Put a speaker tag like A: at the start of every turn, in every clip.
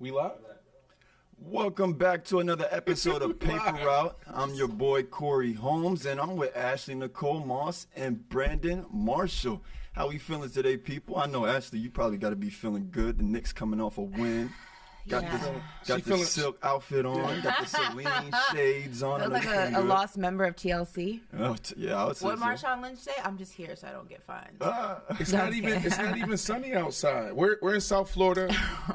A: We live?
B: Welcome back to another episode of Paper Route. I'm your boy Corey Holmes, and I'm with Ashley, Nicole Moss, and Brandon Marshall. How we feeling today, people? I know, Ashley, you probably got to be feeling good. The Knicks coming off a win. Got the silk outfit on, got the Celine shades on.
C: Feels like a lost member of TLC.
B: Oh, I would say
C: What Marshawn Lynch say? I'm just here so I don't get fined.
A: It's not even sunny outside. We're in South Florida.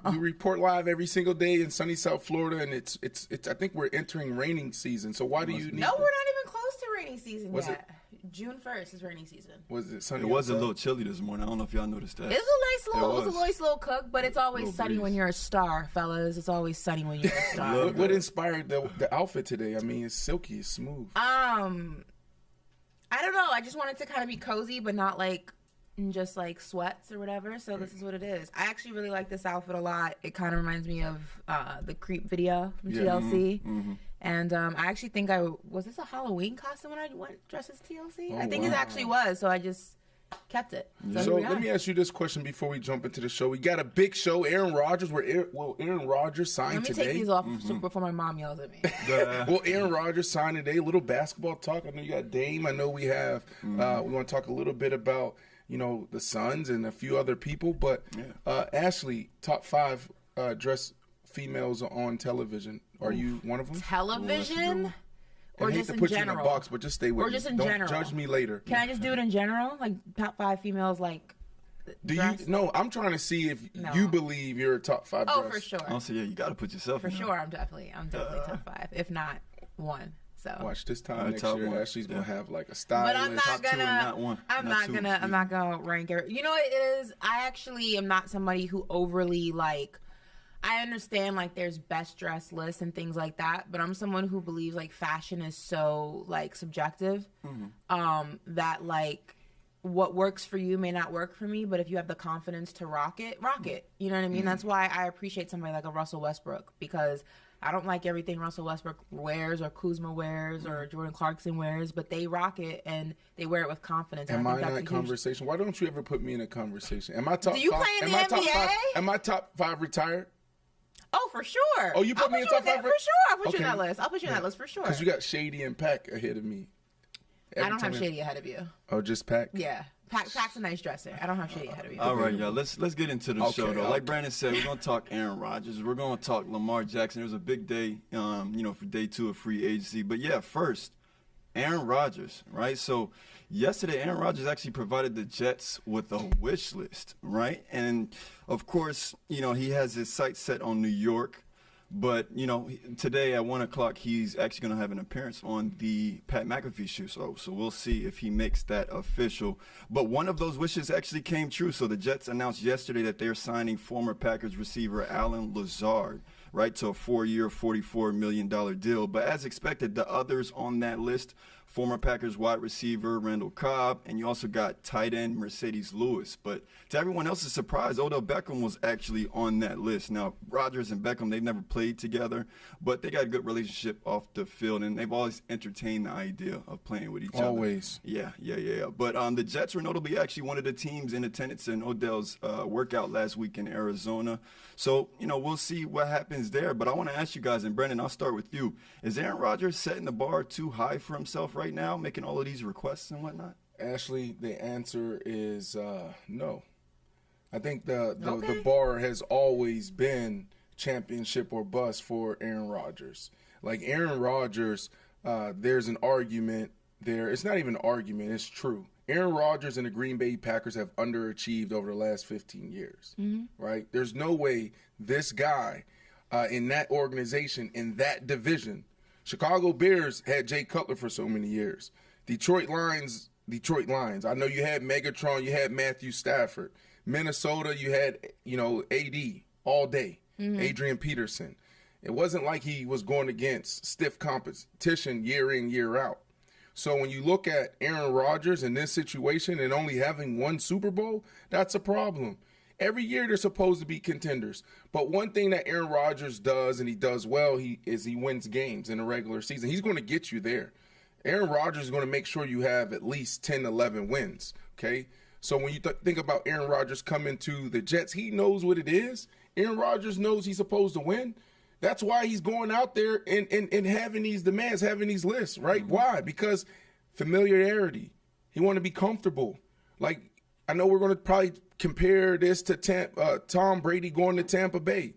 A: We report live every single day in sunny South Florida, and it's. I think we're entering raining season. So why do you need?
C: No, we're not even close to rainy season yet. June 1st is rainy season.
A: Was it sunny?
B: It was a little chilly this morning. I don't know if y'all noticed that.
C: It was a nice little cook, but it's always sunny when you're a star, fellas. It's always sunny when you're a star.
A: What inspired the outfit today? I mean, it's silky, it's smooth.
C: I don't know. I just wanted to kind of be cozy, but not like just like sweats or whatever. So this is what it is. I actually really like this outfit a lot. It kind of reminds me of the Creep video from TLC. Mm-hmm. And I actually think was this a Halloween costume when I went dressed as TLC? I think it actually was. So I just kept it.
A: So let me ask you this question before we jump into the show. We got a big show. Aaron Rodgers. Aaron Rodgers signed today.
C: Let me take these off before my mom yells at me.
A: Well, Aaron Rodgers signed today. A little basketball talk. I know you got Dame. I know we have. We want to talk a little bit about the Suns and a few other people. But Ashley, top 5 dress females on television. Are you one of them?
C: Television? Or
A: I hate
C: just
A: to
C: in
A: put
C: general?
A: you in a box, but just stay with me.
C: Or just in
A: Don't
C: general?
A: Judge me later.
C: Can I just do it in general? Like top 5 females, like.
A: No, I'm trying to see if you believe you're a top 5
C: Oh,
A: dress.
C: for sure.
B: Oh, so yeah, you got to put yourself
C: for
B: in
C: sure. I'm definitely top 5, if not 1. So
A: watch this time next year.
B: One.
A: Ashley's gonna have like a style.
C: But I'm not
B: gonna.
C: I'm not gonna rank it. You know what it is? I actually am not somebody who overly like. I understand like there's best dress lists and things like that, but I'm someone who believes like fashion is so like subjective, that like what works for you may not work for me, but if you have the confidence to rock it. You know what I mean? That's why I appreciate somebody like a Russell Westbrook, because I don't like everything Russell Westbrook wears or Kuzma wears or Jordan Clarkson wears, but they rock it and they wear it with confidence.
A: Am I in that conversation? Why don't you ever put me in a conversation? Am I top 5?
C: Do you play in the NBA?
A: Am I top 5 retired?
C: Oh, for sure.
A: Oh, you put me in top 5?
C: For sure. I'll put you in that list. I'll put you in that list for sure.
A: Because you got Shady and Pac ahead of me.
C: I don't have Shady ahead of you.
A: Oh, just Pac?
C: Yeah. Pac's a nice dresser. I don't have Shady ahead of you.
B: All right, y'all. Let's get into the show, though. Like Brandon said, we're going to talk Aaron Rodgers. We're going to talk Lamar Jackson. It was a big day, for day 2 of free agency. But, yeah, first, Aaron Rodgers, right? So yesterday, Aaron Rodgers actually provided the Jets with a wish list, right? And, of course, he has his sights set on New York. But, today at 1 o'clock, he's actually going to have an appearance on the Pat McAfee show. So we'll see if he makes that official. But one of those wishes actually came true. So the Jets announced yesterday that they're signing former Packers receiver Allen Lazard, right, to a 4-year, $44 million deal. But as expected, the others on that list, former Packers wide receiver Randall Cobb, and you also got tight end Mercedes Lewis. But to everyone else's surprise, Odell Beckham was actually on that list. Now, Rodgers and Beckham, they've never played together, but they got a good relationship off the field, and they've always entertained the idea of playing with each other.
A: Always.
B: Yeah. But the Jets were notably actually one of the teams in attendance in Odell's workout last week in Arizona. So, we'll see what happens there. But I want to ask you guys, and Brandon, I'll start with you. Is Aaron Rodgers setting the bar too high for himself right now, making all of these requests and whatnot?
A: Ashley, the answer is no. I think the bar has always been championship or bust for Aaron Rodgers. Like Aaron Rodgers, there's an argument there. It's not even an argument. It's true. Aaron Rodgers and the Green Bay Packers have underachieved over the last 15 years, right? There's no way this guy in that organization, in that division, Chicago Bears had Jay Cutler for so many years. Detroit Lions. I know you had Megatron, you had Matthew Stafford. Minnesota, you had, AD all day, Adrian Peterson. It wasn't like he was going against stiff competition year in, year out. So when you look at Aaron Rodgers in this situation and only having 1 Super Bowl, that's a problem. Every year they're supposed to be contenders. But one thing that Aaron Rodgers does, and he does well, he wins games in the regular season. He's going to get you there. Aaron Rodgers is going to make sure you have at least 10, 11 wins, okay? So when you think about Aaron Rodgers coming to the Jets, he knows what it is, Aaron Rodgers knows he's supposed to win. That's why he's going out there and having these demands, having these lists, right? Mm-hmm. Why? Because familiarity. He want to be comfortable. Like, I know we're going to probably compare this to Tom Brady going to Tampa Bay.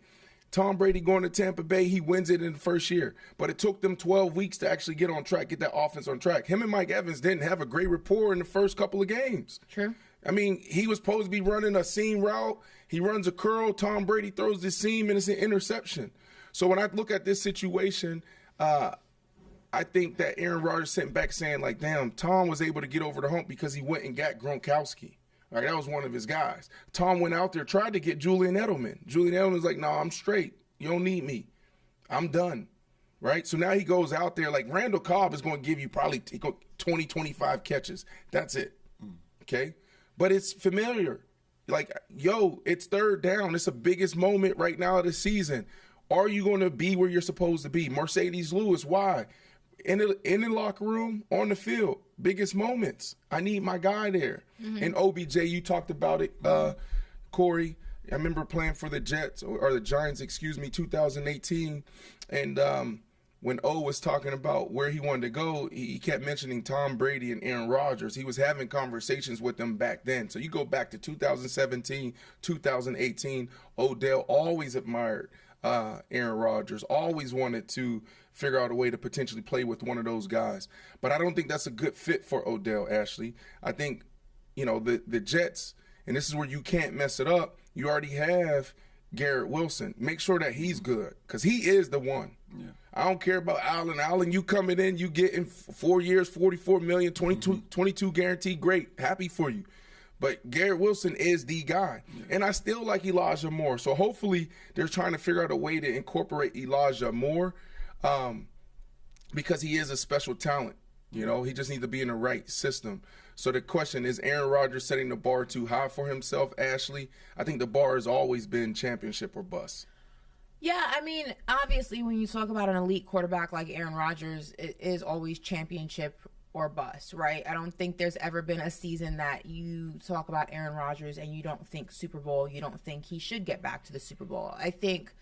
A: Tom Brady going to Tampa Bay, he wins it in the first year. But it took them 12 weeks to actually get on track, get that offense on track. Him and Mike Evans didn't have a great rapport in the first couple of games.
C: True.
A: I mean, he was supposed to be running a seam route. He runs a curl. Tom Brady throws the seam, and it's an interception. So when I look at this situation, I think that Aaron Rodgers sitting back saying, like, damn, Tom was able to get over the hump because he went and got Gronkowski. All right, that was one of his guys. Tom went out there, tried to get Julian Edelman. Julian Edelman's like, no, I'm straight. You don't need me. I'm done. Right? So now he goes out there, like Randall Cobb is going to give you probably 20, 25 catches. That's it. Okay? But it's familiar. Like, yo, it's third down. It's the biggest moment right now of the season. Are you going to be where you're supposed to be? Mercedes Lewis, why? In the locker room, on the field, biggest moments. I need my guy there. Mm-hmm. And OBJ, you talked about it, Corey. I remember playing for the Jets, or the Giants, 2018. And when O was talking about where he wanted to go, he kept mentioning Tom Brady and Aaron Rodgers. He was having conversations with them back then. So you go back to 2017, 2018, Odell always admired Aaron Rodgers, always wanted to figure out a way to potentially play with one of those guys. But I don't think that's a good fit for Odell, Ashley. I think, the Jets, and this is where you can't mess it up, you already have Garrett Wilson. Make sure that he's good, because he is the one. Yeah. I don't care about Allen. Allen, you coming in, you getting 4 years, $44 million, 22 guaranteed, great, happy for you. But Garrett Wilson is the guy. Yeah. And I still like Elijah Moore. So hopefully they're trying to figure out a way to incorporate Elijah Moore because he is a special talent. He just needs to be in the right system. So the question is Aaron Rodgers setting the bar too high for himself, Ashley? I think the bar has always been championship or bust.
C: Yeah, I mean, obviously when you talk about an elite quarterback like Aaron Rodgers, it is always championship or bust, right? I don't think there's ever been a season that you talk about Aaron Rodgers and you don't think Super Bowl, you don't think he should get back to the Super Bowl. I think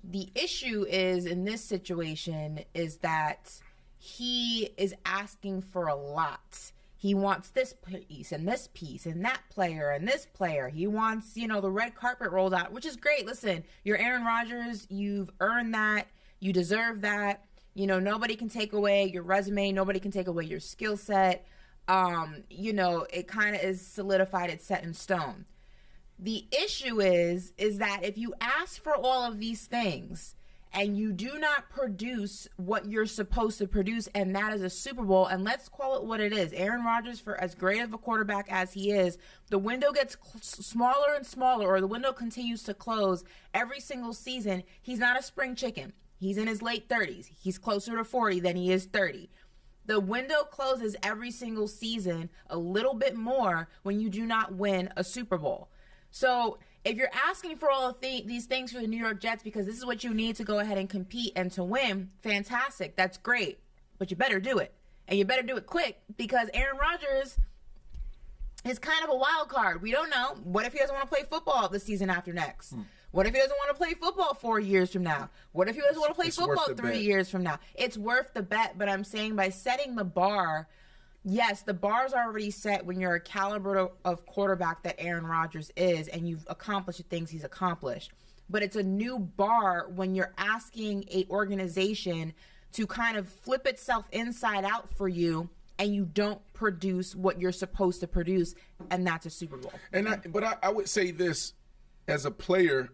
C: the issue is in this situation is that he is asking for a lot. He wants this piece and that player and this player. He wants, the red carpet rolled out, which is great. Listen, you're Aaron Rodgers. You've earned that. You deserve that. Nobody can take away your resume. Nobody can take away your skill set. It kind of is solidified. It's set in stone. The issue is that if you ask for all of these things and you do not produce what you're supposed to produce, and that is a Super Bowl, and let's call it what it is. Aaron Rodgers, for as great of a quarterback as he is, the window gets smaller and smaller, or the window continues to close every single season. He's not a spring chicken. He's in his late 30s. He's closer to 40 than he is 30. The window closes every single season a little bit more when you do not win a Super Bowl. So if you're asking for all of these things for the New York Jets because this is what you need to go ahead and compete and to win, fantastic. That's great. But you better do it. And you better do it quick because Aaron Rodgers is kind of a wild card. We don't know. What if he doesn't want to play football the season after next? What if he doesn't want to play football 4 years from now? What if he doesn't want to play football 3 years from now? It's worth the bet, but I'm saying by setting the bar, yes, the bar's already set when you're a caliber of quarterback that Aaron Rodgers is and you've accomplished the things he's accomplished. But it's a new bar when you're asking a organization to kind of flip itself inside out for you and you don't produce what you're supposed to produce, and that's a Super Bowl.
A: But I would say this. As a player,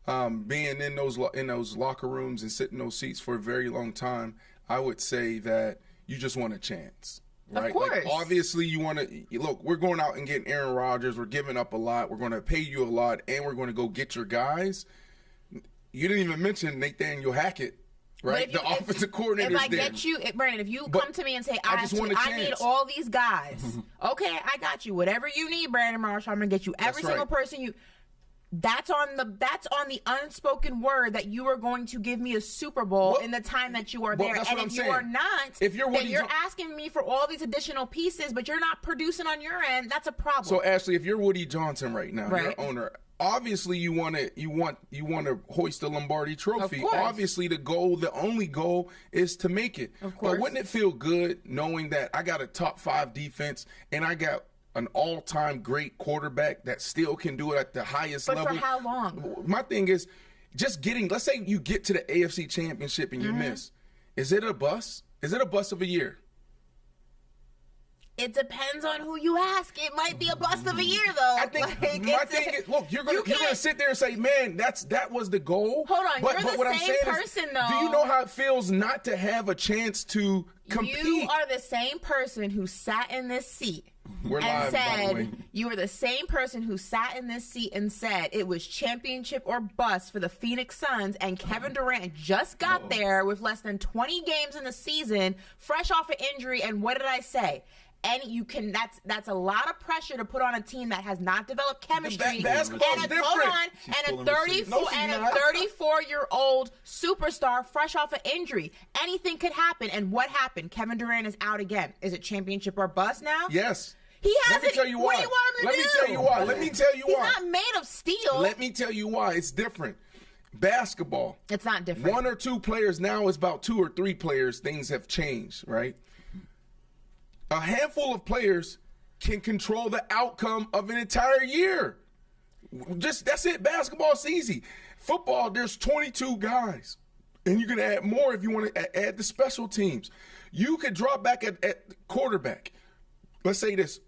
A: being in those locker rooms and sitting in those seats for a very long time, I would say that you just want a chance, right?
C: Of course.
A: Like, obviously, you want to look. We're going out and getting Aaron Rodgers. We're giving up a lot. We're going to pay you a lot, and we're going to go get your guys. You didn't even mention Nathaniel Hackett, right? The offensive coordinator.
C: If I get you, Brandon, if you come to me and say, I need all these guys, okay, I got you. Whatever you need, Brandon Marshall, I'm going to get you every single person you. That's on the unspoken word that you are going to give me a Super Bowl in the time that you are there. And if you are not, then you're asking me for all these additional pieces, but you're not producing on your end. That's a problem.
A: So, Ashley, if you're Woody Johnson right now, you're an owner, obviously you want to hoist the Lombardi trophy. Obviously the only goal is to make it.
C: Of course.
A: But wouldn't it feel good knowing that I got a top 5 defense and I got an all-time great quarterback that still can do it at the highest level?
C: But for how long?
A: My thing is just let's say you get to the AFC Championship and you miss. Is it a bust? Is it a bust of a year?
C: It depends on who you ask. It might be a bust of a year, though.
A: I think my thing is, look, you're gonna sit there and say, man, that was the goal.
C: Hold on,
A: but
C: you're the same person, though.
A: Do you know how it feels not to have a chance to compete?
C: You are the same person who sat in this seat you were the same person who sat in this seat and said it was championship or bust for the Phoenix Suns, and Kevin Durant just got there with less than 20 games in the season, fresh off an injury, and what did I say? And that's a lot of pressure to put on a team that has not developed chemistry.
A: Basketball is different.
C: Hold on, and a 34-year-old superstar fresh off an injury. Anything could happen. And what happened? Kevin Durant is out again. Is it championship or bust now?
A: Yes.
C: He hasn't.
A: Let me tell you why.
C: What do you want him to do?
A: Let me tell you why.
C: He's not made of steel.
A: Let me tell you why. It's different. Basketball.
C: It's not different.
A: 1 or 2 players. Now it's about 2 or 3 players. Things have changed, right? A handful of players can control the outcome of an entire year. That's it. Basketball's easy. Football, there's 22 guys. And you can add more if you want to add the special teams. You could drop back at quarterback. Let's say this.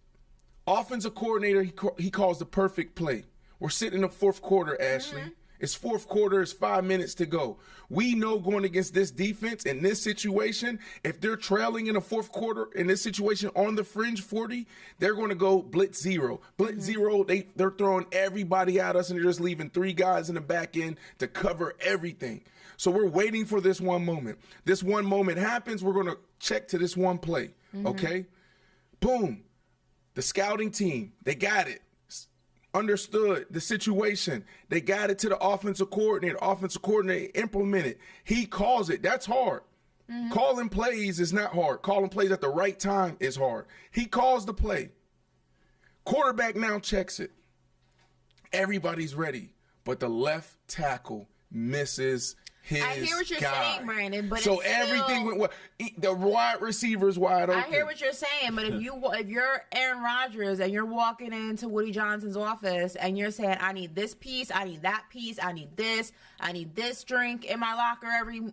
A: Offensive coordinator, he calls the perfect play. We're sitting in the 4th quarter, Ashley. It's 4th quarter. It's 5 minutes to go. We know going against this defense in this situation, if they're trailing in the 4th quarter in this situation on the fringe 40, they're going to go blitz 0. Blitz 0, they're throwing everybody at us, and they're just leaving 3 guys in the back end to cover everything. So we're waiting for this one moment. This one moment happens. We're going to check to this one play, okay? Boom. The scouting team, they got it. Understood the situation. They got it to the offensive coordinator. Offensive coordinator implemented. He calls it. That's hard. Calling plays is not hard. Calling plays at the right time is hard. He calls the play. Quarterback now checks it. Everybody's ready. But the left tackle misses his
C: I hear what you're
A: guy.
C: saying, Brandon, but
A: so
C: it's
A: everything went well. The wide receiver's wide open.
C: I hear what you're saying, but if you're Aaron Rodgers and you're walking into Woody Johnson's office and you're saying, I need this piece, I need that piece, I need this drink in my locker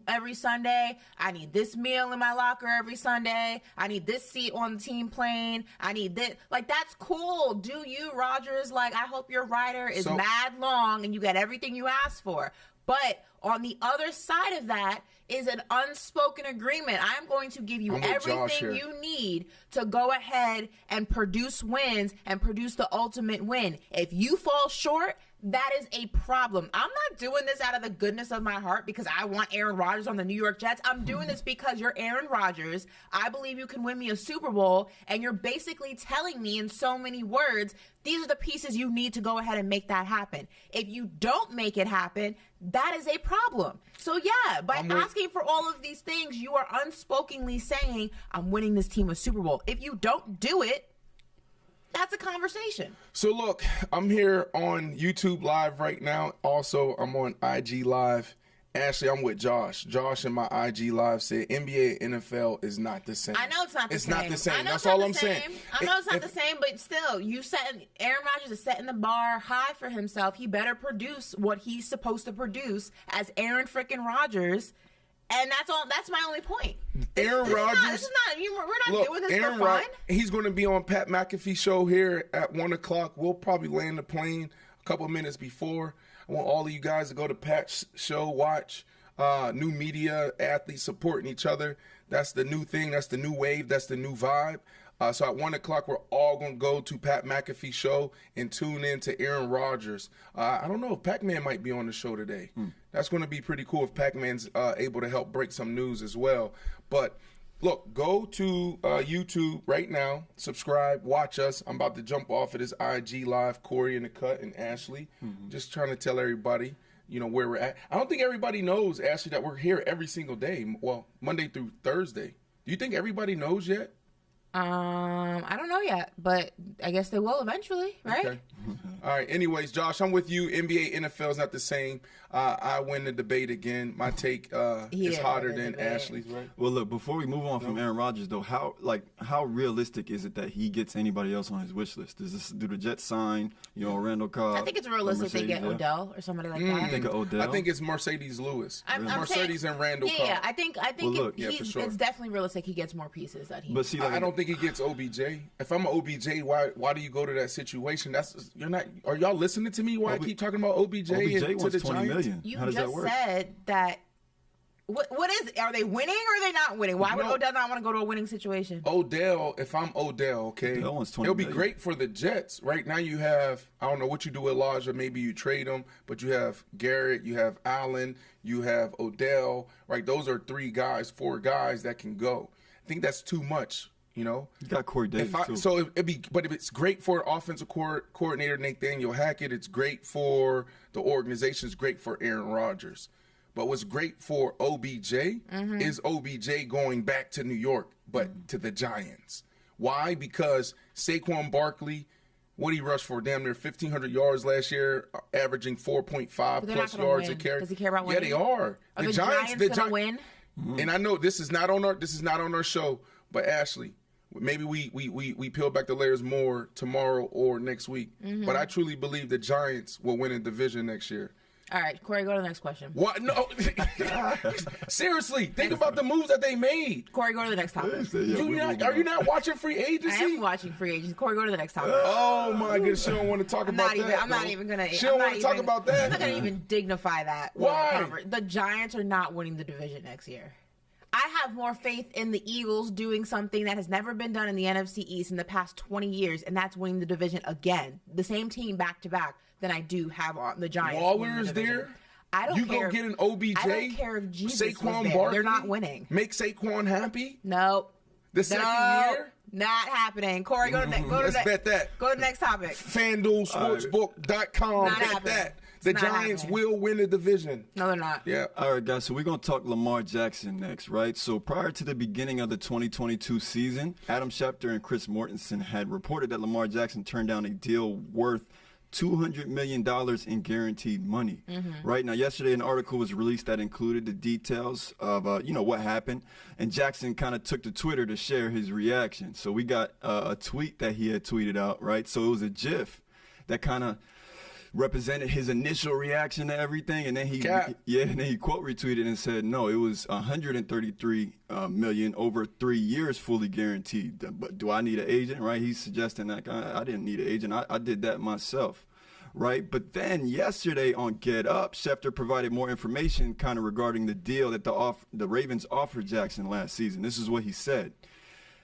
C: every Sunday, I need this meal in my locker every Sunday, I need this seat on the team plane, I need this. Like, that's cool. Do you, Rodgers? Like, I hope your rider is mad long and you get everything you asked for. But on the other side of that is an unspoken agreement. I'm going to give you everything you need to go ahead and produce wins and produce the ultimate win. If you fall short, that is a problem. I'm not doing this out of the goodness of my heart because I want Aaron Rodgers on the New York Jets. I'm doing this because you're Aaron Rodgers. I believe you can win me a Super Bowl, and you're basically telling me in so many words, these are the pieces you need to go ahead and make that happen. If you don't make it happen, that is a problem. So yeah, by asking for all of these things, you are unspokenly saying, I'm winning this team a Super Bowl. If you don't do it, that's a conversation. So
A: look, I'm here on YouTube Live right now. Also, I'm on IG Live. Ashley, I'm with Josh. Josh in my IG Live said NBA and NFL is not the same.
C: I know it's not the same.
A: It's not the same. That's all I'm saying.
C: I know it's not the same, but still, Aaron Rodgers is setting the bar high for himself. He better produce what he's supposed to produce as Aaron freaking Rodgers. And that's all. That's my only point.
A: Aaron Rodgers.
C: We're not doing this for fun.
A: He's going to be on Pat McAfee's show here at 1:00. We'll probably land the plane a couple minutes before. I want all of you guys to go to Pat's show, watch new media, athletes supporting each other. That's the new thing. That's the new wave. That's the new vibe. So at 1:00, we're all going to go to Pat McAfee's show and tune in to Aaron Rodgers. I don't know if Pac-Man might be on the show today. That's going to be pretty cool if Pac-Man's able to help break some news as well. But look, go to YouTube right now, subscribe, watch us. I'm about to jump off of this IG Live, Corey in the cut and Ashley. Just trying to tell everybody, where we're at. I don't think everybody knows, Ashley, that we're here every single day. Well, Monday through Thursday. Do you think everybody knows yet?
C: I don't know yet, but I guess they will eventually, right?
A: Okay. All right. Anyways, Josh, I'm with you. NBA, NFL is not the same. I win the debate again. My take is hotter than Ashley's, right?
B: Well, look, before we move on from Aaron Rodgers, though, how realistic is it that he gets anybody else on his wish list? Do the Jets sign, Randall Cobb?
C: I think it's realistic they get Odell or somebody like that.
B: I think Odell.
A: I think it's Mercedes Lewis.
C: Mercedes
A: and Randall Cobb.
C: Yeah, I think
A: for sure.
C: It's definitely realistic he gets more pieces that he.
B: But see,
A: I don't think he gets OBJ. If I'm an OBJ, why do you go to that situation? Are y'all listening to me? Why I keep talking about OBJ and to the
B: $20 million.
C: You
B: How does
C: just
B: that work?
C: Said that. What is? Are they winning or are they not winning? Why would Odell not want to go to a winning situation?
A: Odell, if I'm Odell, okay,
B: Odell wants $20
A: it'll be
B: million.
A: great for the Jets. Right now you have, I don't know what you do with Elijah. Maybe you trade him, but you have Garrett, you have Allen, you have Odell. Right, those are 4 guys that can go. I think that's too much. You
B: got Corey Davis too.
A: So but if it's great for offensive coordinator Nathaniel Hackett, it's great for the organization, it's great for Aaron Rodgers. But what's great for OBJ is OBJ going back to New York, but to the Giants. Why? Because Saquon Barkley, what he rushed for damn near 1,500 yards last year, averaging 4.5 plus yards a carry.
C: Does he care about winning?
A: Yeah, they are.
C: Are the Giants gonna win?
A: And I know this is not on our show, but Ashley, maybe we peel back the layers more tomorrow or next week. But I truly believe the Giants will win a division next year.
C: All right, Corey, go to the next question.
A: What? No. Seriously, think about the moves that they made.
C: Corey, go to the next topic.
A: Are you not watching free agency?
C: I am watching free agency. Corey, go to the next topic.
A: Oh, my goodness. She don't want to talk about that.
C: I'm not even going to.
A: She don't want to talk about that.
C: I'm not going to even dignify that.
A: Why?
C: The Giants are not winning the division next year. I have more faith in the Eagles doing something that has never been done in the NFC East in the past 20 years, and that's winning the division again. The same team back-to-back than I do have on the Giants.
A: Waller is there.
C: I don't care.
A: You go get an OBJ.
C: I don't care if Jesus
A: Saquon
C: was there.
A: Barkley,
C: they're not winning.
A: Make Saquon happy?
C: Nope.
A: The second year?
C: Not happening. Corey, go to the
A: Let's bet that.
C: Go to the next topic.
A: FanDuel Sportsbook.com.
C: Not
A: Bet
C: happening.
A: that. The Giants will win the division.
C: No, they're not.
A: Yeah.
B: All right, guys, so we're going to talk Lamar Jackson next, right? So prior to the beginning of the 2022 season, Adam Schefter and Chris Mortensen had reported that Lamar Jackson turned down a deal worth $200 million in guaranteed money. Right now, yesterday an article was released that included the details of what happened, and Jackson kind of took to Twitter to share his reaction. So we got a tweet that he had tweeted out, right? So it was a GIF that kind of represented his initial reaction to everything, and then he quote retweeted and said, no, it was $133 million over 3 years, fully guaranteed. But do I need an agent? Right? He's suggesting that I didn't need an agent. I did that myself. Right? But then yesterday on Get Up, Schefter provided more information kind of regarding the deal that the Ravens offered Jackson last season. This is what he said.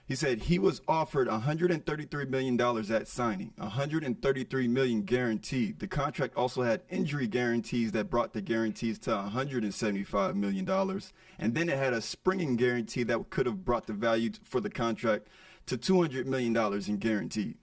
B: He said he was offered $133 million at signing, $133 million guaranteed. The contract also had injury guarantees that brought the guarantees to $175 million. And then it had a springing guarantee that could have brought the value for the contract to $200 million in guaranteed.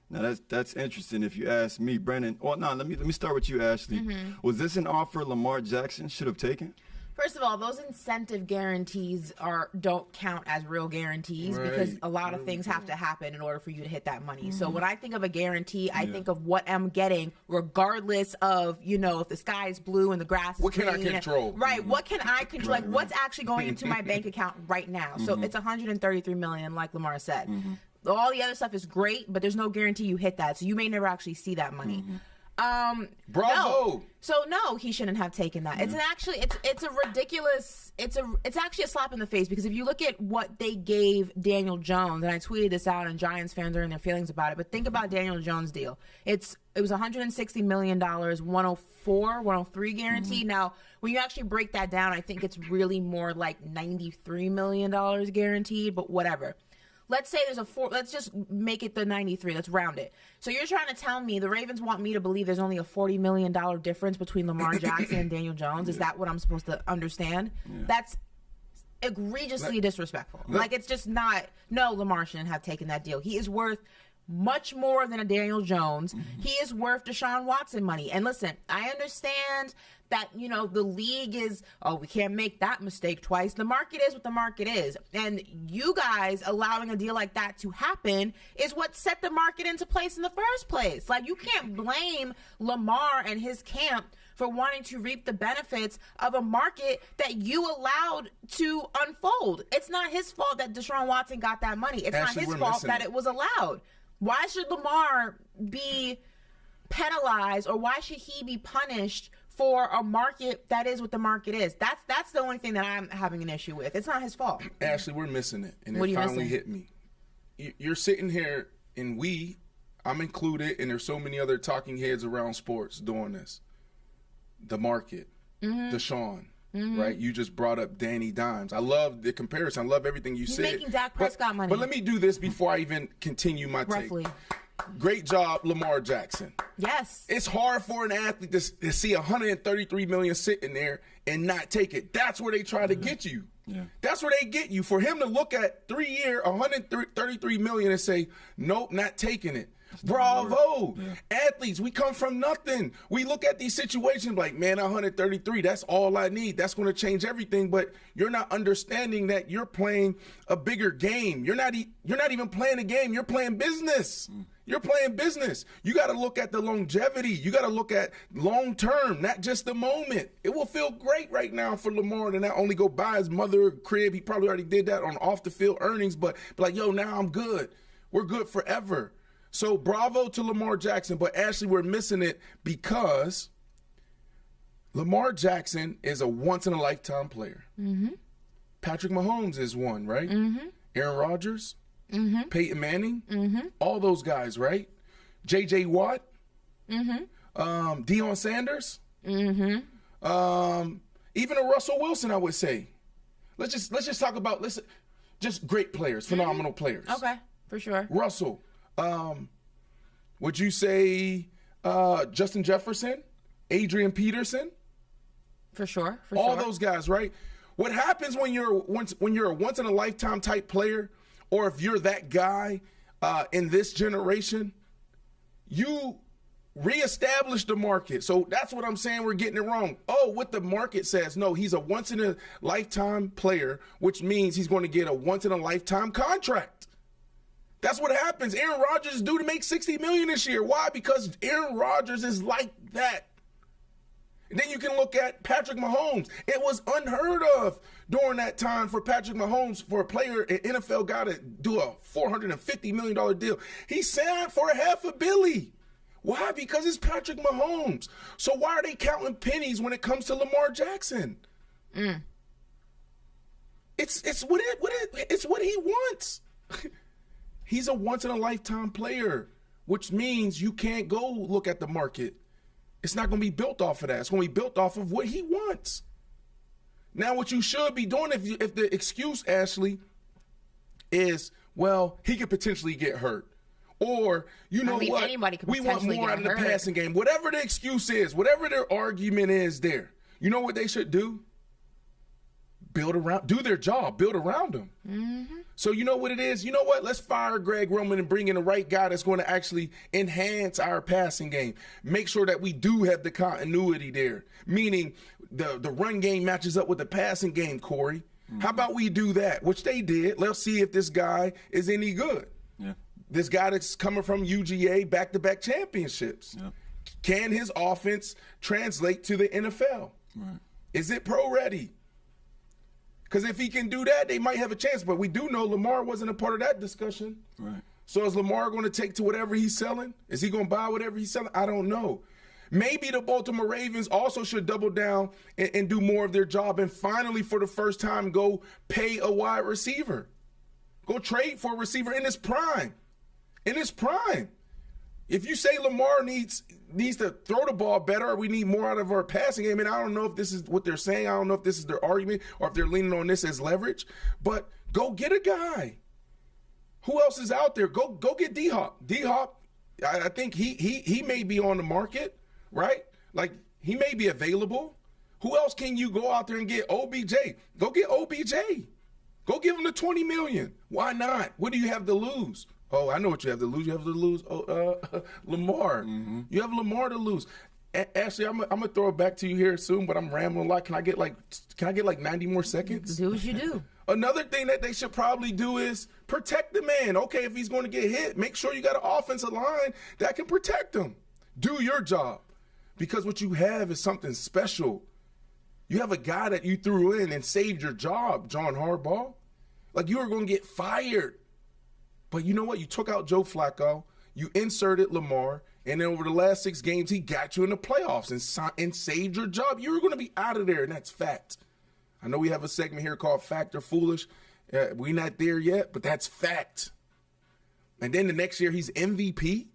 B: Now that's interesting if you ask me, Brandon. Well, no, let me start with you, Ashley. Was this an offer Lamar Jackson should have taken?
C: First of all, those incentive guarantees don't count as real guarantees because a lot of things have to happen in order for you to hit that money. So when I think of a guarantee, I think of what I'm getting regardless of, if the sky is blue and the grass is green.
A: What can I control?
C: Right. What can I control? Like what's actually going into my bank account right now? So it's $133 million, like Lamar said. All the other stuff is great, but there's no guarantee you hit that. So you may never actually see that money.
A: Bravo.
C: No. So no, he shouldn't have taken that. It's it's a ridiculous. It's actually a slap in the face because if you look at what they gave Daniel Jones, and I tweeted this out, and Giants fans are in their feelings about it. But think about Daniel Jones' deal. It was $160 million, 104, 103 guaranteed. Now, when you actually break that down, I think it's really more like $93 million guaranteed. But whatever. Let's say there's let's just make it the 93. Let's round it. So you're trying to tell me the Ravens want me to believe there's only a $40 million difference between Lamar Jackson and Daniel Jones? Is that what I'm supposed to understand? That's egregiously disrespectful. Like, it's just not. No, Lamar shouldn't have taken that deal. He is worth much more than a Daniel Jones. He is worth Deshaun Watson money. And listen, I understand that, you know, the league is, oh, we can't make that mistake twice. The market is what the market is. And you guys allowing a deal like that to happen is what set the market into place in the first place. Like, you can't blame Lamar and his camp for wanting to reap the benefits of a market that you allowed to unfold. It's not his fault that Deshaun Watson got that money. It's not his fault that it was allowed. Why should Lamar be penalized, or why should he be punished for a market that is what the market is? That's the only thing that I'm having an issue with. It's not his fault.
A: Ashley, we're missing it. And it finally hit me. You're sitting here, and I'm included, and there's so many other talking heads around sports doing this. The market, Deshaun, right? You just brought up Danny Dimes. I love the comparison. I love everything you said.
C: He's making Dak Prescott money.
A: But let me do this before I even continue my take. Great job, Lamar Jackson.
C: Yes.
A: It's hard for an athlete to see $133 million sitting there and not take it. That's where they try to get you. Yeah. That's where they get you. For him to look at 3-year, $133 million and say, nope, not taking it. Bravo. Yeah. Athletes, we come from nothing. We look at these situations like, man, 133, that's all I need. That's going to change everything. But you're not understanding that you're playing a bigger game. You're not even playing a game. You're playing business. You're playing business. You got to look at the longevity. You got to look at long term, not just the moment. It will feel great right now for Lamar to not only go buy his mother a crib. He probably already did that on off the field earnings, but like, yo, now I'm good. We're good forever. So bravo to Lamar Jackson, but Ashley, we're missing it because Lamar Jackson is a once-in-a-lifetime player. Patrick Mahomes is one, right? Aaron Rodgers, Peyton Manning, all those guys, right? J.J. Watt, Deion Sanders, even a Russell Wilson, I would say. Let's just talk about just great players, phenomenal players.
C: Okay, for sure.
A: Russell. Would you say Justin Jefferson, Adrian Peterson?
C: For sure.
A: All those guys, right? What happens when you're a once in a lifetime type player, or if you're that guy in this generation, you reestablish the market. So that's what I'm saying. We're getting it wrong. Oh, what the market says, no, he's a once in a lifetime player, which means he's going to get a once in a lifetime contract. That's what happens. Aaron Rodgers is due to make $60 million this year. Why? Because Aaron Rodgers is like that. And then you can look at Patrick Mahomes. It was unheard of during that time for Patrick Mahomes, for a player, an NFL guy, to do a $450 million deal. He signed for $500 million. Why? Because it's Patrick Mahomes. So why are they counting pennies when it comes to Lamar Jackson? It's what he wants. He's a once-in-a-lifetime player, which means you can't go look at the market. It's not going to be built off of that. It's going to be built off of what he wants. Now, what you should be doing, if the excuse, Ashley, is, well, he could potentially get hurt. Or, we want more out of the passing game. Whatever the excuse is, whatever their argument is there, you know what they should do? Do their job, build around them. So you know what it is? You know what? Let's fire Greg Roman and bring in the right guy that's going to actually enhance our passing game. Make sure that we do have the continuity there, meaning the run game matches up with the passing game, Corey. How about we do that? Which they did. Let's see if this guy is any good. Yeah. This guy that's coming from UGA, back-to-back championships. Yeah. Can his offense translate to the NFL? Right. Is it pro-ready? Because if he can do that, they might have a chance. But we do know Lamar wasn't a part of that discussion. Right. So is Lamar going to take to whatever he's selling? Is he going to buy whatever he's selling? I don't know. Maybe the Baltimore Ravens also should double down and do more of their job and finally, for the first time, go pay a wide receiver. Go trade for a receiver in his prime. In his prime. If you say Lamar needs to throw the ball better, or we need more out of our passing game, and I don't know if this is what they're saying. I don't know if this is their argument or if they're leaning on this as leverage. But go get a guy. Who else is out there? Go get D-Hop. D-Hop, I think he may be on the market, right? Like, he may be available. Who else can you go out there and get? OBJ. Go get OBJ. Go give him the $20 million. Why not? What do you have to lose? Oh, I know what you have to lose. You have to lose Lamar. Mm-hmm. You have Lamar to lose. Ashley, I'm gonna throw it back to you here soon, but I'm rambling a lot. Can I get like 90 more seconds?
C: Do what you do.
A: Another thing that they should probably do is protect the man. Okay, if he's going to get hit, make sure you got an offensive line that can protect him. Do your job. Because what you have is something special. You have a guy that you threw in and saved your job, John Harbaugh. Like, you were going to get fired. But you know what? You took out Joe Flacco. You inserted Lamar. And then over the last 6 games, he got you in the playoffs and saved your job. You were going to be out of there, and that's fact. I know we have a segment here called Fact or Foolish. We're not there yet, but that's fact. And then the next year, he's MVP.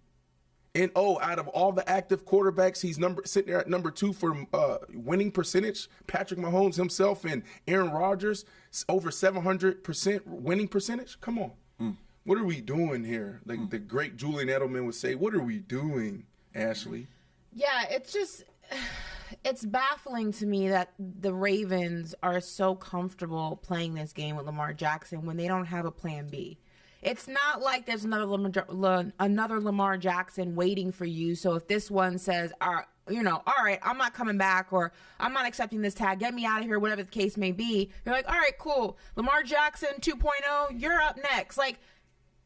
A: And, out of all the active quarterbacks, he's sitting there at number 2 for winning percentage. Patrick Mahomes himself and Aaron Rodgers, over 700% winning percentage. Come on. What are we doing here? Like the great Julian Edelman would say, what are we doing, Ashley?
C: Yeah, it's baffling to me that the Ravens are so comfortable playing this game with Lamar Jackson when they don't have a plan B. It's not like there's another Lamar Jackson waiting for you. So if this one says, all right, I'm not coming back, or I'm not accepting this tag, get me out of here, whatever the case may be, you're like, all right, cool. Lamar Jackson 2.0, you're up next. Like,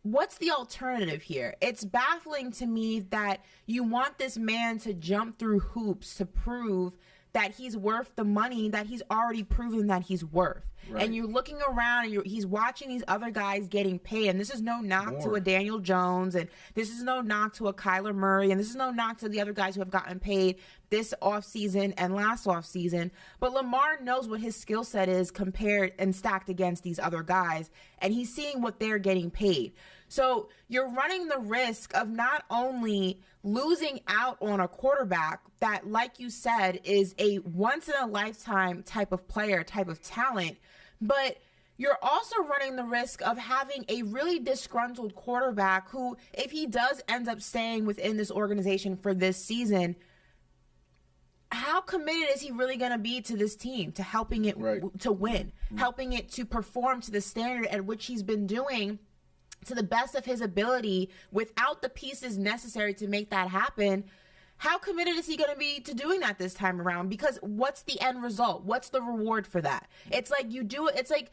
C: what's the alternative here? It's baffling to me that you want this man to jump through hoops to prove that he's worth the money that he's already proven that he's worth. Right. And you're looking around and he's watching these other guys getting paid. And this is no knock to a Daniel Jones, and this is no knock to a Kyler Murray, and this is no knock to the other guys who have gotten paid this offseason and last offseason. But Lamar knows what his skill set is compared and stacked against these other guys, and he's seeing what they're getting paid. So you're running the risk of not only losing out on a quarterback that, like you said, is a once-in-a-lifetime type of player, type of talent, but you're also running the risk of having a really disgruntled quarterback who, if he does end up staying within this organization for this season, how committed is he really going to be to this team, to helping it to win, helping it to perform to the standard at which he's been doing to the best of his ability without the pieces necessary to make that happen? How committed is he going to be to doing that this time around? Because what's the end result? What's the reward for that? It's like you do it. It's like,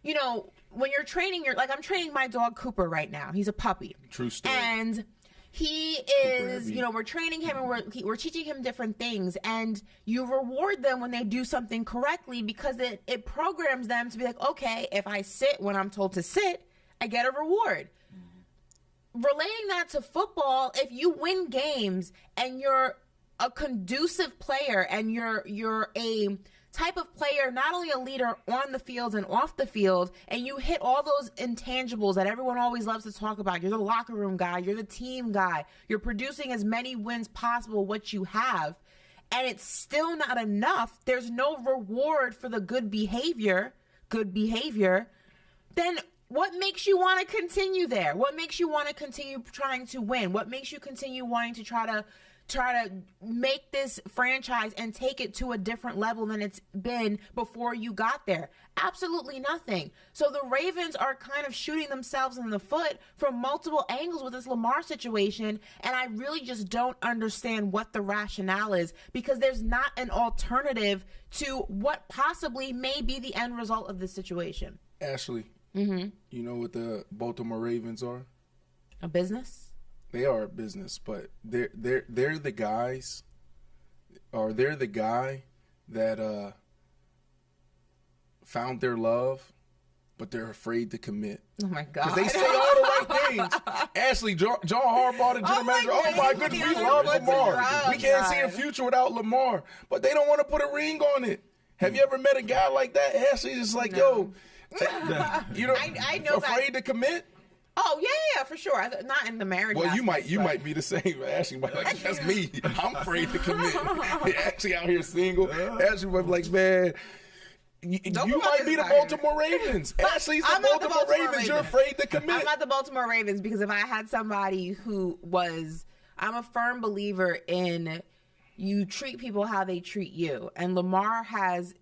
C: when you're training, I'm training my dog Cooper right now. He's a puppy.
A: True story.
C: And he is, we're training him and we're teaching him different things, and you reward them when they do something correctly because it programs them to be like, okay, if I sit when I'm told to sit, I get a reward. Relating that to football, if you win games and you're a conducive player and you're a type of player, not only a leader on the field and off the field, and you hit all those intangibles that everyone always loves to talk about. You're the locker room guy, you're the team guy, you're producing as many wins possible, what you have, and it's still not enough. There's no reward for the good behavior, then what makes you want to continue there? What makes you want to continue trying to win? What makes you continue wanting to try to make this franchise and take it to a different level than it's been before you got there? Absolutely nothing. So the Ravens are kind of shooting themselves in the foot from multiple angles with this Lamar situation, and I really just don't understand what the rationale is, because there's not an alternative to what possibly may be the end result of this situation.
A: Ashley, you know what the Baltimore Ravens are?
C: A business?
A: They are a business, but they're the guys, or they're the guy that found their love, but they're afraid to commit.
C: Oh my God!
A: Because they say all the right things. Ashley, John Harbaugh, the general manager. Oh my goodness, we love Lamar. We can't see a future without Lamar, but they don't want to put a ring on it. Have you ever met a guy like that? Ashley's just like, yo,
C: I know
A: afraid to commit.
C: Oh yeah, for sure. Not in the marriage.
A: Well, you might be the same. Ashley might like, that's me. I'm afraid to commit. Ashley out here single. Ashley might be like, man, you might be the Baltimore Ravens. Ashley's the Baltimore Ravens. You're afraid to commit.
C: I'm not the Baltimore Ravens, because if I had somebody who I'm a firm believer in, you treat people how they treat you, and Lamar has,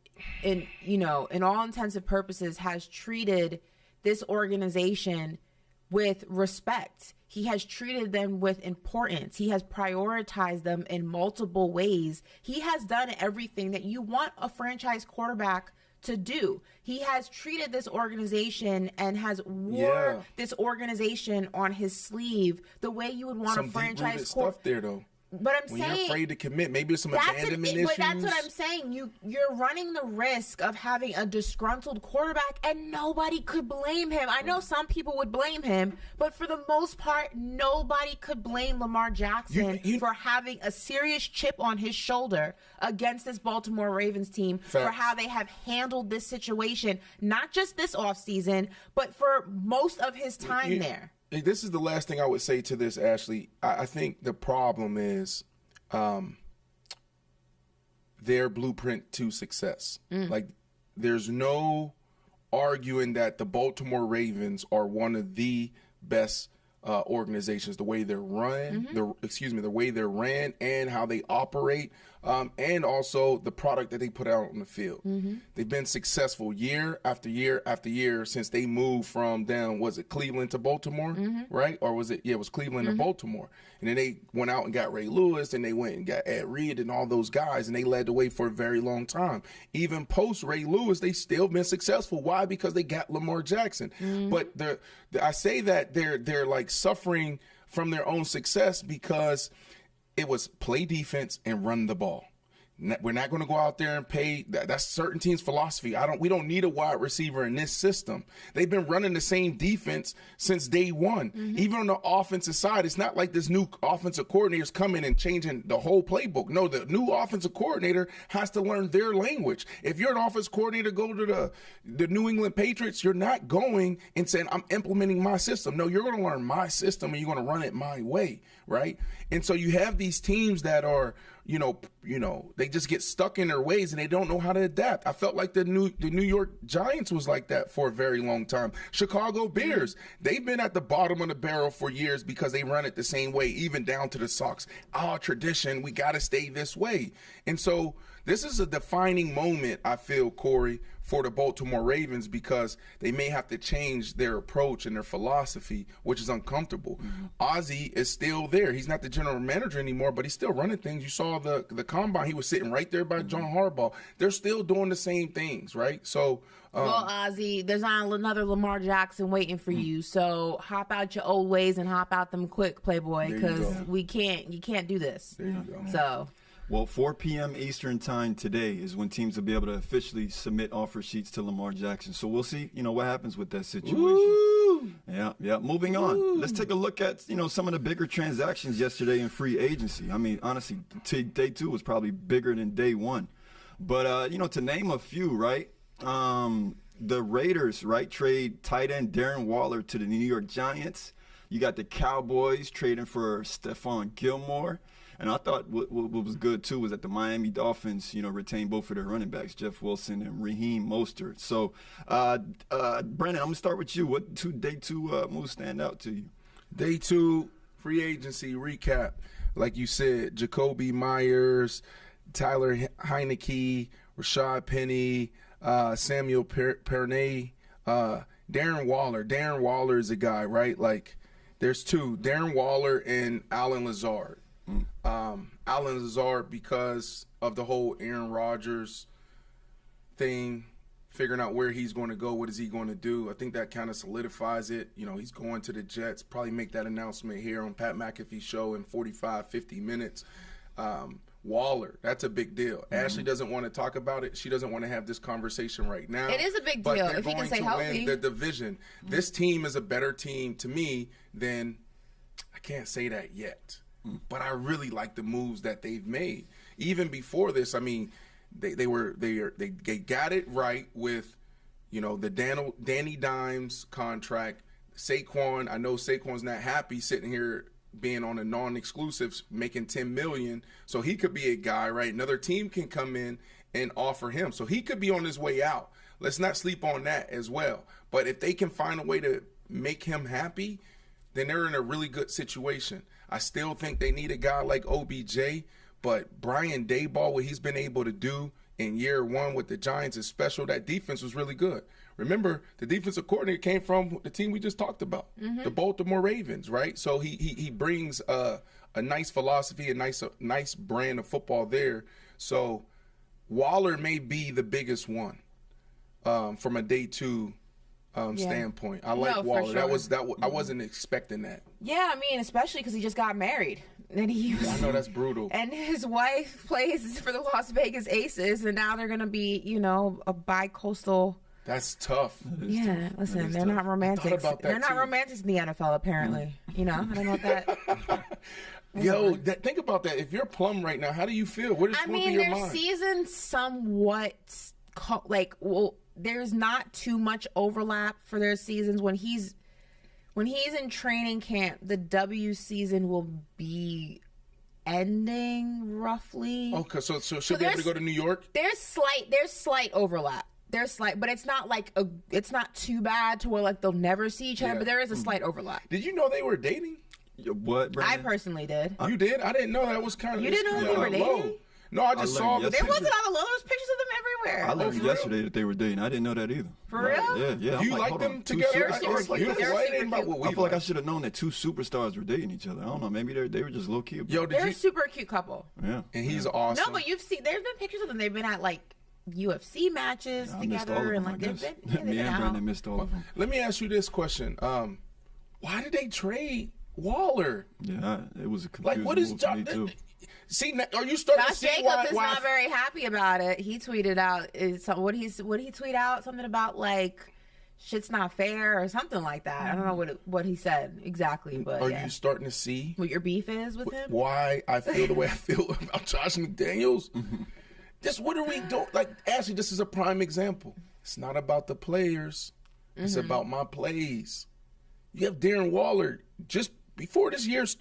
C: in all intents and purposes, has treated this organization with respect. He has treated them with importance. He has prioritized them in multiple ways. He has done everything that you want a franchise quarterback to do. He has treated this organization and has wore this organization on his sleeve the way you would want a franchise
A: stuff there, though.
C: But I'm
A: when
C: saying,
A: you're afraid to commit, maybe it's some abandonment issues.
C: But that's what I'm saying. You're running the risk of having a disgruntled quarterback, and nobody could blame him. I know some people would blame him, but for the most part, nobody could blame Lamar Jackson for having a serious chip on his shoulder against this Baltimore Ravens team for how they have handled this situation, not just this offseason, but for most of his time there.
A: This is the last thing I would say to this, Ashley. I think the problem is their blueprint to success. Like, there's no arguing that the Baltimore Ravens are one of the best organizations. The way they're run, the way they're ran, and how they operate, and also the product that they put out on the field. They've been successful year after year after year since they moved from was it Cleveland to Baltimore, right? Or was it? Yeah, it was Cleveland to Baltimore. And then they went out and got Ray Lewis, and they went and got Ed Reed and all those guys, and they led the way for a very long time. Even post Ray Lewis, they still been successful. Why? Because they got Lamar Jackson. But I say that they're like suffering from their own success because it was play defense and run the ball. We're not going to go out there and pay. That's certain teams' philosophy. We don't need a wide receiver in this system. They've been running the same defense since day one. Even on the offensive side, it's not like this new offensive coordinator is coming and changing the whole playbook. No, the new offensive coordinator has to learn their language. If you're an offensive coordinator, go to the New England Patriots, you're not going and saying, I'm implementing my system. No, you're going to learn my system and you're going to run it my way, right? And so you have these teams that are, they just get stuck in their ways and they don't know how to adapt. I felt like the New York Giants was like that for a very long time. Chicago Bears, they've been at the bottom of the barrel for years because they run it the same way, even down to the socks. Our tradition, we got to stay this way. And so this is a defining moment, I feel, Corey, for the Baltimore Ravens because they may have to change their approach and their philosophy, which is uncomfortable. Ozzie is still there. He's not the general manager anymore, but he's still running things. You saw the combine. He was sitting right there by John Harbaugh. They're still doing the same things, right? So,
C: well, Ozzie, there's not another Lamar Jackson waiting for you. So hop out your old ways and hop out them quick, Playboy, because you can't do this.
A: There you go.
C: So.
B: Well, 4 p.m. Eastern time today is when teams will be able to officially submit offer sheets to Lamar Jackson. So we'll see, what happens with that situation.
C: Woo!
B: Yeah. Moving on. Let's take a look at, some of the bigger transactions yesterday in free agency. I mean, honestly, day 2 was probably bigger than day 1. But, to name a few, right? The Raiders, right, trade tight end Darren Waller to the New York Giants. You got the Cowboys trading for Stephon Gilmore. And I thought what was good, too, was that the Miami Dolphins, retained both of their running backs, Jeff Wilson and Raheem Mostert. So, Brandon, I'm going to start with you. What day 2 moves stand out to you?
A: Day 2, free agency recap. Like you said, Jacoby Myers, Tyler Heineke, Rashad Penny, Samuel Pernay, Darren Waller. Darren Waller is a guy, right? Like, there's 2, Darren Waller and Allen Lazard. Allen Lazard, because of the whole Aaron Rodgers thing, figuring out where he's going to go, what is he going to do. I think that kind of solidifies it. He's going to the Jets, probably make that announcement here on Pat McAfee's show in 45, 50 minutes. Waller, that's a big deal. Ashley doesn't want to talk about it. She doesn't want to have this conversation right now.
C: It is a big deal if he can stay healthy.
A: Win the division. This team is a better team to me than – I can't say that yet. But I really like the moves that they've made. Even before this, I mean, they got it right with, the Danny Dimes contract. Saquon, I know Saquon's not happy sitting here being on a non-exclusive, making $10 million. So he could be a guy, right? Another team can come in and offer him. So he could be on his way out. Let's not sleep on that as well. But if they can find a way to make him happy, then they're in a really good situation. I still think they need a guy like OBJ, but Brian Daboll, what he's been able to do in year one with the Giants is special. That defense was really good. Remember, the defensive coordinator came from the team we just talked about, the Baltimore Ravens, right? So he brings a nice philosophy, a nice brand of football there. So Waller may be the biggest one from a day two standpoint. I like Waller. Sure. I wasn't expecting that.
C: Yeah, I mean, especially because he just got married. And
A: I know that's brutal.
C: And his wife plays for the Las Vegas Aces, and now they're going to be, a bi-coastal.
A: That's tough.
C: Yeah, listen, they're not romantics. They're not romantics in the NFL, apparently. I don't know that.
A: Yo, think about that. If you're Plum right now, how do you feel? What is going through your mind?
C: Their season's somewhat there's not too much overlap for their seasons. When he's in training camp, the W season will be ending roughly.
A: Okay, so she'll be able to go to New York?
C: There's slight overlap. There's slight, but it's not it's not too bad to where they'll never see each other, but there is a slight overlap.
A: Did you know they were dating?
B: What, Brandon?
C: I personally did.
A: You did? I didn't know that was kind of.
C: You didn't know they were dating?
A: Low. No, I just saw.
C: There wasn't on the low. There was pictures of them everywhere.
B: I learned yesterday that they were dating. I didn't know that either.
C: For real?
B: Yeah.
A: Do you like them together?
B: I feel like I should have known that two superstars were dating each other. I don't know. Maybe they were just low key.
C: They're a super cute couple.
B: Yeah,
A: and he's awesome.
C: No, but there's been pictures of them. They've been at UFC matches together, and
B: me and Brandon missed all of them.
A: Let me ask you this question: why did they trade Waller?
B: Yeah, it was a confusing
A: what is
B: move to me too.
A: See, are you starting to see
C: Jacobs is not very happy about it. He tweeted out what he tweet out something about shit's not fair or something like that. I don't know what he said exactly, but
A: are you starting to see
C: what your beef is with him?
A: Why I feel the way I feel about Josh McDaniels? What are we doing? Ashley, this is a prime example. It's not about the players. It's about my plays. You have Darren Waller. Just before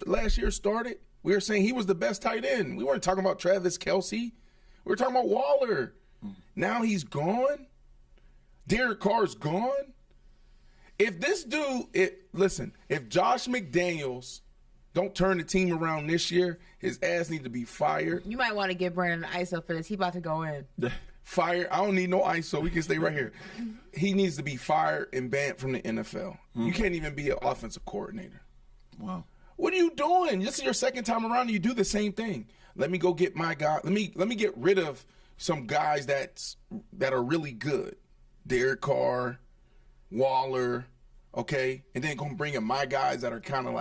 A: last year started, we were saying he was the best tight end. We weren't talking about Travis Kelce. We were talking about Waller. Now he's gone. Derek Carr's gone. If this dude, if Josh McDaniels don't turn the team around this year, his ass needs to be fired.
C: You might want to give Brandon an ISO for this. He about to go in.
A: Fired. I don't need no ISO. We can stay right here. He needs to be fired and banned from the NFL. You can't even be an offensive coordinator.
B: Wow.
A: What are you doing? This is your second time around and you do the same thing. Let me go get my guy. Let me get rid of some guys that are really good. Derek Carr, Waller, okay? And then gonna bring in my guys that are kind of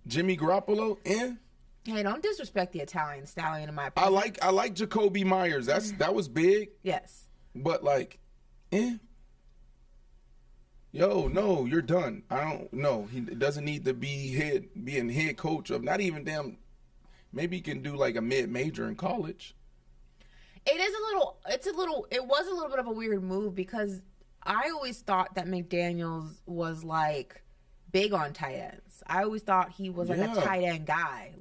A: Jimmy Garoppolo,
C: Hey, don't disrespect the Italian stallion in my opinion.
A: I like Jacoby Myers. That was big.
C: Yes.
A: But Yo, no, you're done. I don't know. He doesn't need to be head coach of not even damn. Maybe he can do a mid-major in college.
C: It was a little bit of a weird move because I always thought that McDaniels was big on tight ends. I always thought he was a tight end guy.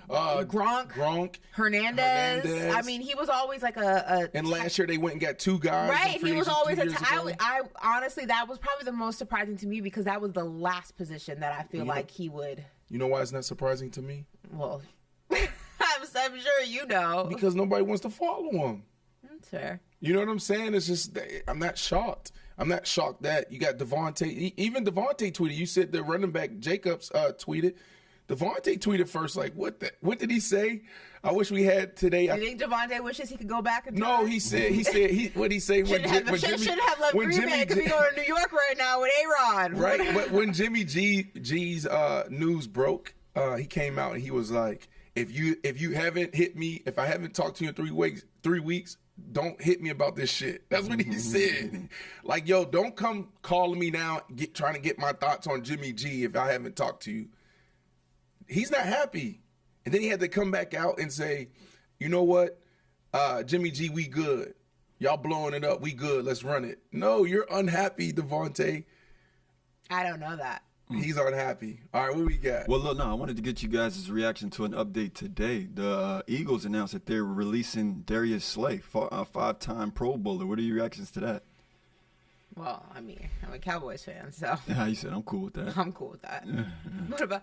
C: Gronk, Hernandez. I mean, he was always
A: And last year they went and got two guys.
C: Right, he was always I honestly, that was probably the most surprising to me because that was the last position that I feel like he would.
A: You know why it's not surprising to me?
C: Well, I'm sure you know.
A: Because nobody wants to follow him.
C: That's fair.
A: You know what I'm saying? It's just I'm not shocked. I'm not shocked that you got Devontae. Even Devontae tweeted. You said the running back Jacobs tweeted. Devontae tweeted first, what did he say? I wish we had today.
C: You think Devontae wishes he could go back in time?
A: No, he said what he say
C: shouldn't have left Green Bay because we going to New York right now with A-Rod.
A: Right, but when Jimmy G's news broke, he came out and he was like, if you haven't hit me, if I haven't talked to you in 3 weeks, don't hit me about this shit. That's what he said. Yo, don't come calling me now, trying to get my thoughts on Jimmy G if I haven't talked to you. He's not happy. And then he had to come back out and say, you know what? Jimmy G, we good. Y'all blowing it up. We good. Let's run it. No, you're unhappy, Devontae.
C: I don't know that.
A: He's unhappy. All right, what we got?
B: Well, look, I wanted to get you guys' reaction to an update today. The Eagles announced that they're releasing Darius Slay, a 5-time Pro Bowler. What are your reactions to that?
C: Well, I mean, I'm a Cowboys fan, so.
B: Yeah, you said I'm cool with that.
C: I'm cool with that. What about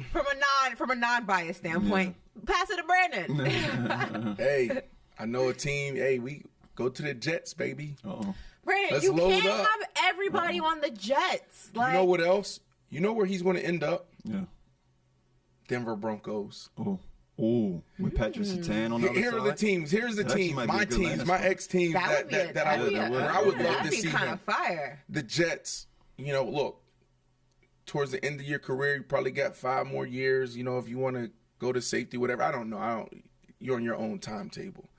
C: from a non-biased standpoint? Pass it to Brandon.
A: Hey, I know a team. Hey, we go to the Jets, baby.
B: Uh-oh.
C: Brandon,
A: Let's
C: you
A: load
C: can't
A: up.
C: have everybody on the Jets. Like,
A: You know what else? You know where he's going to end up?
B: Yeah.
A: Denver Broncos.
B: Oh, with Patrick Surtain on the other
A: Here
B: side.
A: are the teams. Here's the
B: That actually
A: teams.
B: might be
A: My
B: a good
A: teams.
B: landing
A: My
B: spot.
A: ex-teams that I would love to
C: that'd
A: see
C: be kind
A: him.
C: of fire.
A: The Jets, you know, look, towards the end of your career, you probably got 5 more years. You know, if you want to go to safety, whatever. I don't know. You're on your own timetable.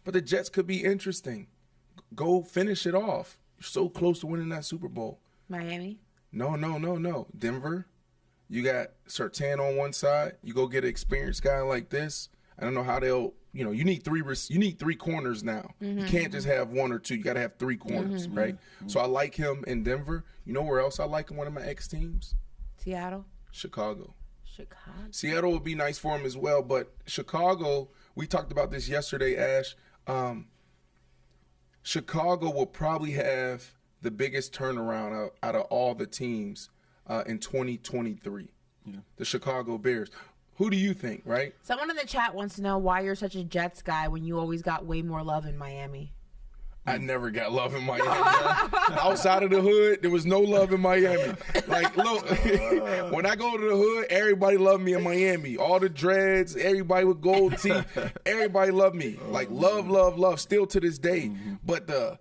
A: But the Jets could be interesting. Go finish it off. You're so close to winning that Super Bowl.
C: Miami?
A: No. Denver. You got Surtain on one side. You go get an experienced guy like this. I don't know how they'll. You know, you need 3 corners now. You can't just have 1 or 2. You got to have 3 corners, right? So I like him in Denver. You know where else I like him? One of my ex-teams?
C: Seattle?
A: Chicago. Seattle would be nice for him as well, but Chicago, we talked about this yesterday, Ash. Chicago will probably have the biggest turnaround out of all the teams in 2023. Yeah. The Chicago Bears. Who do you think, right?
C: Someone in the chat wants to know why you're such a Jets guy when you always got way more love in Miami.
A: I never got love in Miami. Outside of the hood, there was no love in Miami. Like, look, when I go to the hood, everybody loved me in Miami. All the dreads, everybody with gold teeth, everybody loved me. Like, love, still to this day. But the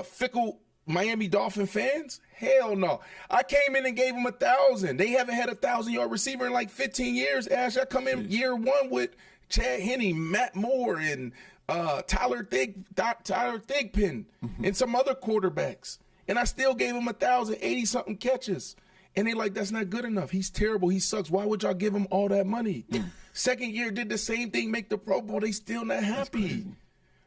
A: fickle Miami Dolphin fans, hell no. I came in and gave them 1,000. They haven't had a 1,000-yard receiver in like 15 years, Ash. I come in year 1 with Chad Henne, Matt Moore, and Tyler Thigpen, and some other quarterbacks. And I still gave him 1,080-something catches. And they like, that's not good enough. He's terrible. He sucks. Why would y'all give him all that money? Second year, did the same thing, make the Pro Bowl. They still not happy.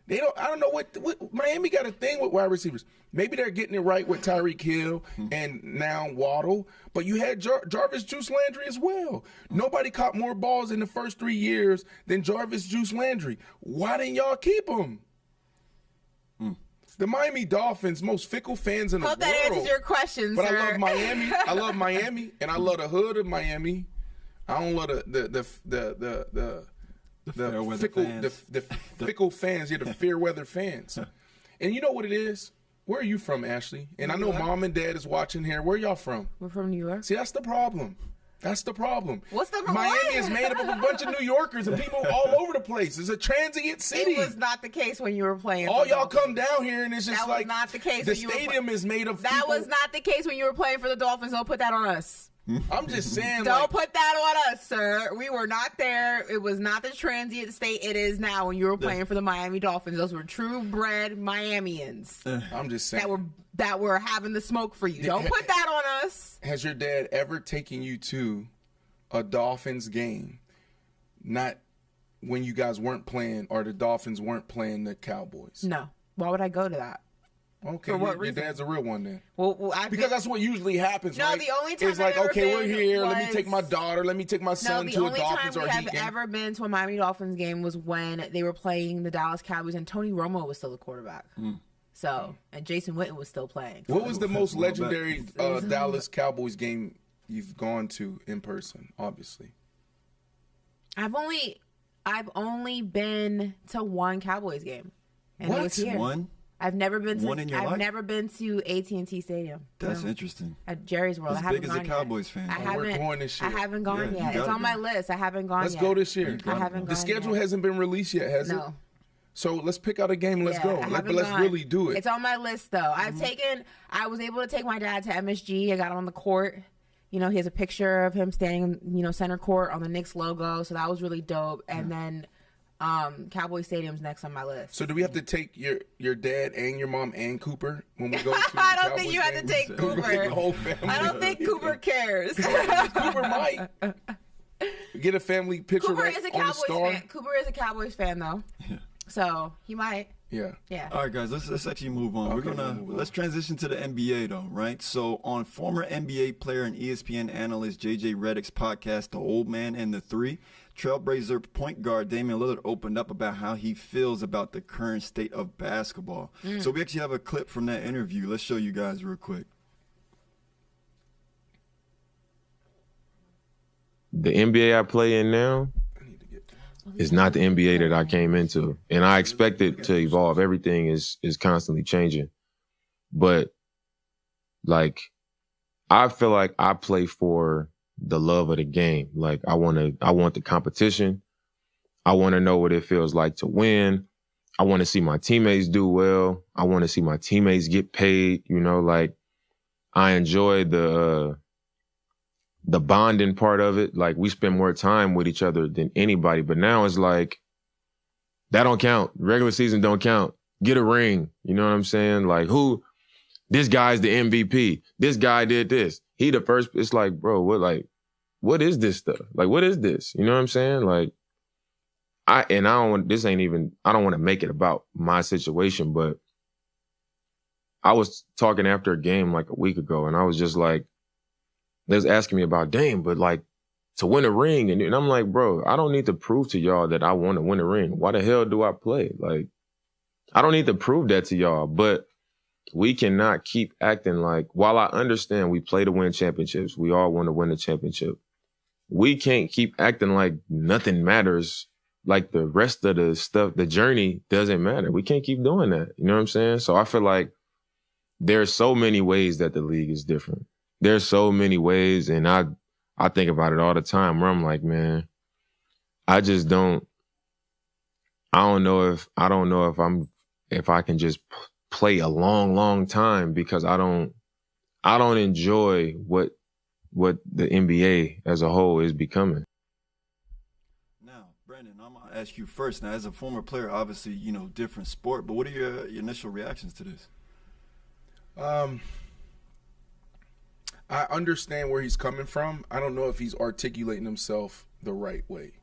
A: They don't. I don't know what Miami got a thing with wide receivers. Maybe they're getting it right with Tyreek Hill and now Waddle. But you had Jarvis Juice Landry as well. Nobody caught more balls in the first 3 years than Jarvis Juice Landry. Why didn't y'all keep him? The Miami Dolphins, most fickle fans in the world.
C: Hope that answers your question,
A: but
C: sir.
A: I love Miami. I love Miami, and I love the hood of Miami. I don't love the fickle fans. Yeah, the fair weather fans. And you know what it is? Where are you from, Ashley? And I know Mom and Dad is watching here. Where y'all from?
C: We're from New York.
A: See, that's the problem. That's the problem.
C: What's the problem?
A: Miami is made up of a bunch of New Yorkers and people all over the place. It's a transient city.
C: It was not the case when you were playing.
A: All y'all come down here and it's just
C: that
A: like
C: was not the case.
A: The
C: when you
A: stadium is made of
C: That
A: people.
C: was not the case when you were playing for the Dolphins. Don't put that on us.
A: I'm just saying.
C: Don't put that on us, sir. We were not there. It was not the transient state it is now when you were playing for the Miami Dolphins. Those were true-bred Miamians.
A: I'm just saying.
C: That were having the smoke for you. Don't put that on us.
A: Has your dad ever taken you to a Dolphins game, not when you guys weren't playing or the Dolphins weren't playing the Cowboys?
C: No. Why would I go to that?
A: Okay,
C: For what
A: your
C: reason?
A: dad's a real one then.
C: Well,
A: because that's what usually happens,
C: No,
A: right?
C: the only time
A: it's like,
C: I've ever
A: okay, we're
C: been
A: here. Let me
C: was-
A: take my daughter. Let me take my son to a Dolphins or
C: the only time
A: Heat
C: we
A: game.
C: have ever been to a Miami Dolphins game was when they were playing the Dallas Cowboys and Tony Romo was still the quarterback. So, and Jason Witten was still playing.
A: What was the most legendary Dallas Cowboys game you've gone to in person? Obviously,
C: I've only been to one Cowboys game, and it was here.
B: One?
C: I've never been to.
B: One in your
C: I've
B: life?
C: never been to AT&T Stadium.
B: That's
C: No.
B: interesting.
C: At Jerry's World.
B: As
C: I haven't
B: big as a
C: gone
B: Cowboys
C: yet.
B: fan.
C: I
B: Oh,
C: haven't.
A: we're going this year.
C: I haven't gone
B: Yeah, you
C: yet. It's
B: gotta
C: on my
B: go.
C: list. I haven't gone
A: let's
C: yet.
A: go this year.
C: I haven't
A: The
C: gone
A: schedule
C: yet.
A: hasn't been released yet, has it?
C: No.
A: So let's pick out a game. And let's go.
C: I
A: Let's
C: haven't gone.
A: really do it.
C: It's on my list though. I was able to take my dad to MSG. I got him on the court. You know, he has a picture of him standing, center court on the Knicks logo. So that was really dope. And then Cowboy Stadium's next on my list.
A: So do we have to take your dad and your mom and Cooper when we go to the
C: I don't
A: Cowboys
C: think you have to
A: game?
C: take
A: We're gonna
C: Cooper.
A: take the whole family.
C: I don't think Cooper cares.
A: Cooper might. Get a family picture
C: Cooper
A: right
C: is a
A: on the
C: Cowboys
A: star.
C: fan. Cooper is a Cowboys fan though.
B: Yeah.
C: So he might.
A: Yeah.
C: Yeah.
B: All right, guys, let's actually move on.
A: Okay,
B: Let's transition to the NBA though, right? So on former NBA player and ESPN analyst JJ Redick's podcast, The Old Man and the Three, Trailblazer point guard Damian Lillard opened up about how he feels about the current state of basketball. So we actually have a clip from that interview. Let's show you guys real quick.
D: The NBA I play in now is not the NBA that I came into. And I expect it to evolve. Everything is constantly changing. But, like, I feel like I play for the love of the game. Like, I want the competition. I want to know what it feels like to win. I want to see my teammates do well. I want to see my teammates get paid. You know, like, I enjoy the bonding part of it. Like, we spend more time with each other than anybody. But now it's like, that don't count. Regular season don't count. Get a ring. You know what I'm saying? Like, this guy's the MVP. This guy did this. He the first. It's like, bro, what is this stuff? Like, what is this? You know what I'm saying? Like, I don't want to make it about my situation, but I was talking after a game like a week ago, and I was just like, they was asking me about Dame, but like, to win a ring, and I'm like, bro, I don't need to prove to y'all that I want to win a ring. Why the hell do I play? Like, I don't need to prove that to y'all, but we cannot keep acting like, while I understand we play to win championships, we all want to win a championship, we can't keep acting like nothing matters, like the rest of the stuff, the journey doesn't matter. We can't keep doing that. You know what I'm saying? So I feel like there's so many ways that the league is different. There's so many ways, and I think about it all the time where I'm like, man, I don't know if I can just play a long, long time, because I don't enjoy what the NBA as a whole is becoming.
B: Now, Brandon, I'm going to ask you first. Now, as a former player, obviously, you know, different sport, but what are your initial reactions to this?
A: I understand where he's coming from. I don't know if he's articulating himself the right way.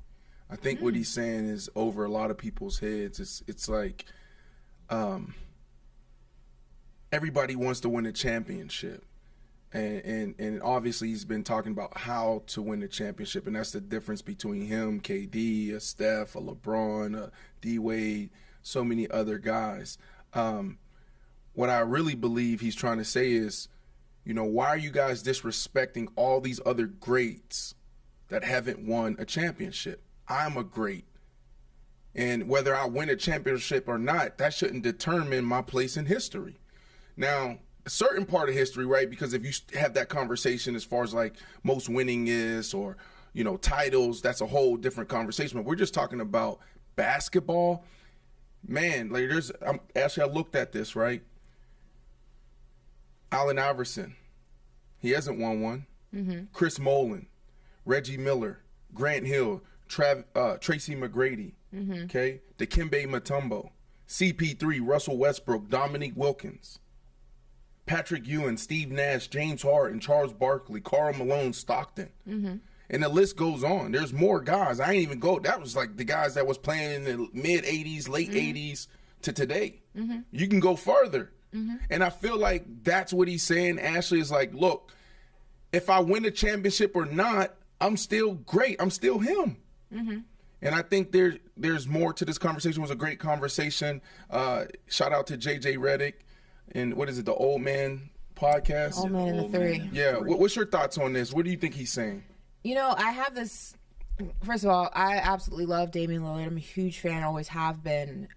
A: I think what he's saying is over a lot of people's heads. It's like everybody wants to win a championship. And obviously he's been talking about how to win the championship, and that's the difference between him, KD, a Steph, a LeBron, a D-Wade, so many other guys. What I really believe he's trying to say is, you know, why are you guys disrespecting all these other greats that haven't won a championship? I'm a great. And whether I win a championship or not, that shouldn't determine my place in history. Now, a certain part of history, right? Because if you have that conversation as far as like most winningest or, you know, titles, that's a whole different conversation. But we're just talking about basketball. Man, like I looked at this, right? Allen Iverson, he hasn't won one. Mm-hmm. Chris Mullin, Reggie Miller, Grant Hill, Tracy McGrady, okay? Dikembe Mutombo, CP3, Russell Westbrook, Dominique Wilkins, Patrick Ewing, Steve Nash, James Harden, Charles Barkley, Karl Malone, Stockton. Mm-hmm. And the list goes on. There's more guys. I ain't even go. That was like the guys that was playing in the mid-'80s, late 80s to today. Mm-hmm. You can go further. Mm-hmm. And I feel like that's what he's saying. Ashley is like, look, if I win a championship or not, I'm still great. I'm still him. Mm-hmm. And I think there's more to this conversation. It was a great conversation. Shout out to JJ Redick and what is it, the Old Man podcast?
C: Old Man and the Three.
A: Yeah. What's your thoughts on this? What do you think he's saying?
C: You know, I have this. First of all, I absolutely love Damian Lillard. I'm a huge fan, always have been.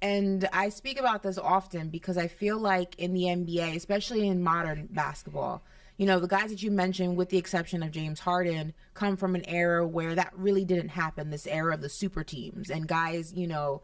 C: And I speak about this often because I feel like in the NBA, especially in modern basketball, you know, the guys that you mentioned, with the exception of James Harden, come from an era where that really didn't happen, this era of the super teams and guys, you know,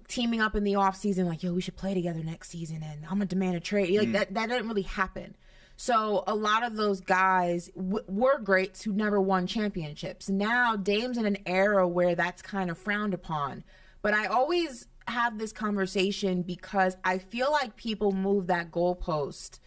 C: teaming up in the offseason like, yo, we should play together next season and I'm going to demand a trade. Like that didn't really happen. So a lot of those guys were greats who never won championships. Now Dame's in an era where that's kind of frowned upon. But I always have this conversation because I feel like people move that goalpost,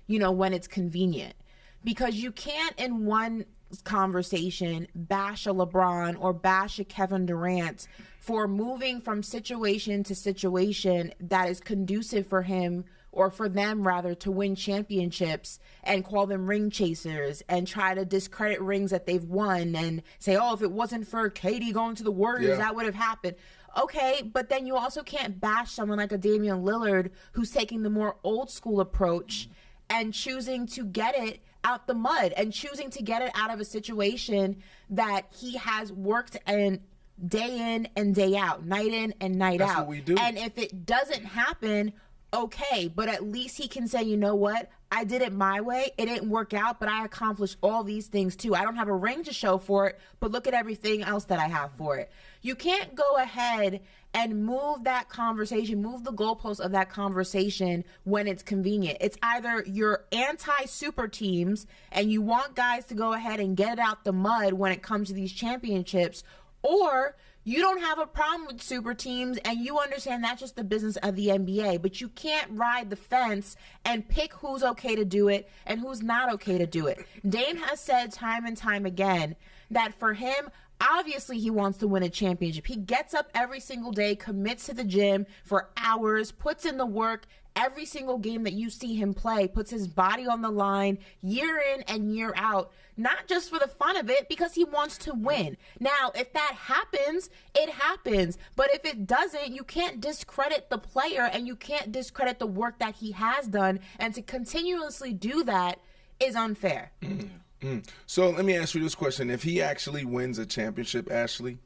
C: you know, when it's convenient. Because you can't in one conversation bash a LeBron or bash a Kevin Durant for moving from situation to situation that is conducive for him or for them rather to win championships and call them ring chasers and try to discredit rings that they've won and say, oh, if it wasn't for KD going to the Warriors, that would have happened. Okay, but then you also can't bash someone like a Damian Lillard who's taking the more old school approach and choosing to get it out the mud and choosing to get it out of a situation that he has worked in day in and day out, night in and night out.
A: That's what we do.
C: And if it doesn't happen, okay, but at least he can say, you know what? I did it my way. It didn't work out, but I accomplished all these things too. I don't have a ring to show for it, but look at everything else that I have for it. You can't go ahead and move that conversation, move the goalposts of that conversation when it's convenient. It's either you're anti-super teams and you want guys to go ahead and get it out the mud when it comes to these championships, or you don't have a problem with super teams and you understand that's just the business of the NBA, but you can't ride the fence and pick who's okay to do it and who's not okay to do it. Dame has said time and time again that for him, obviously he wants to win a championship. He gets up every single day, commits to the gym for hours, puts in the work. Every single game that you see him play, puts his body on the line year in and year out, not just for the fun of it, because he wants to win. Now, if that happens, it happens. But if it doesn't, you can't discredit the player and you can't discredit the work that he has done. And to continuously do that is unfair.
A: Mm-hmm. So let me ask you this question. If he actually wins a championship, Ashley,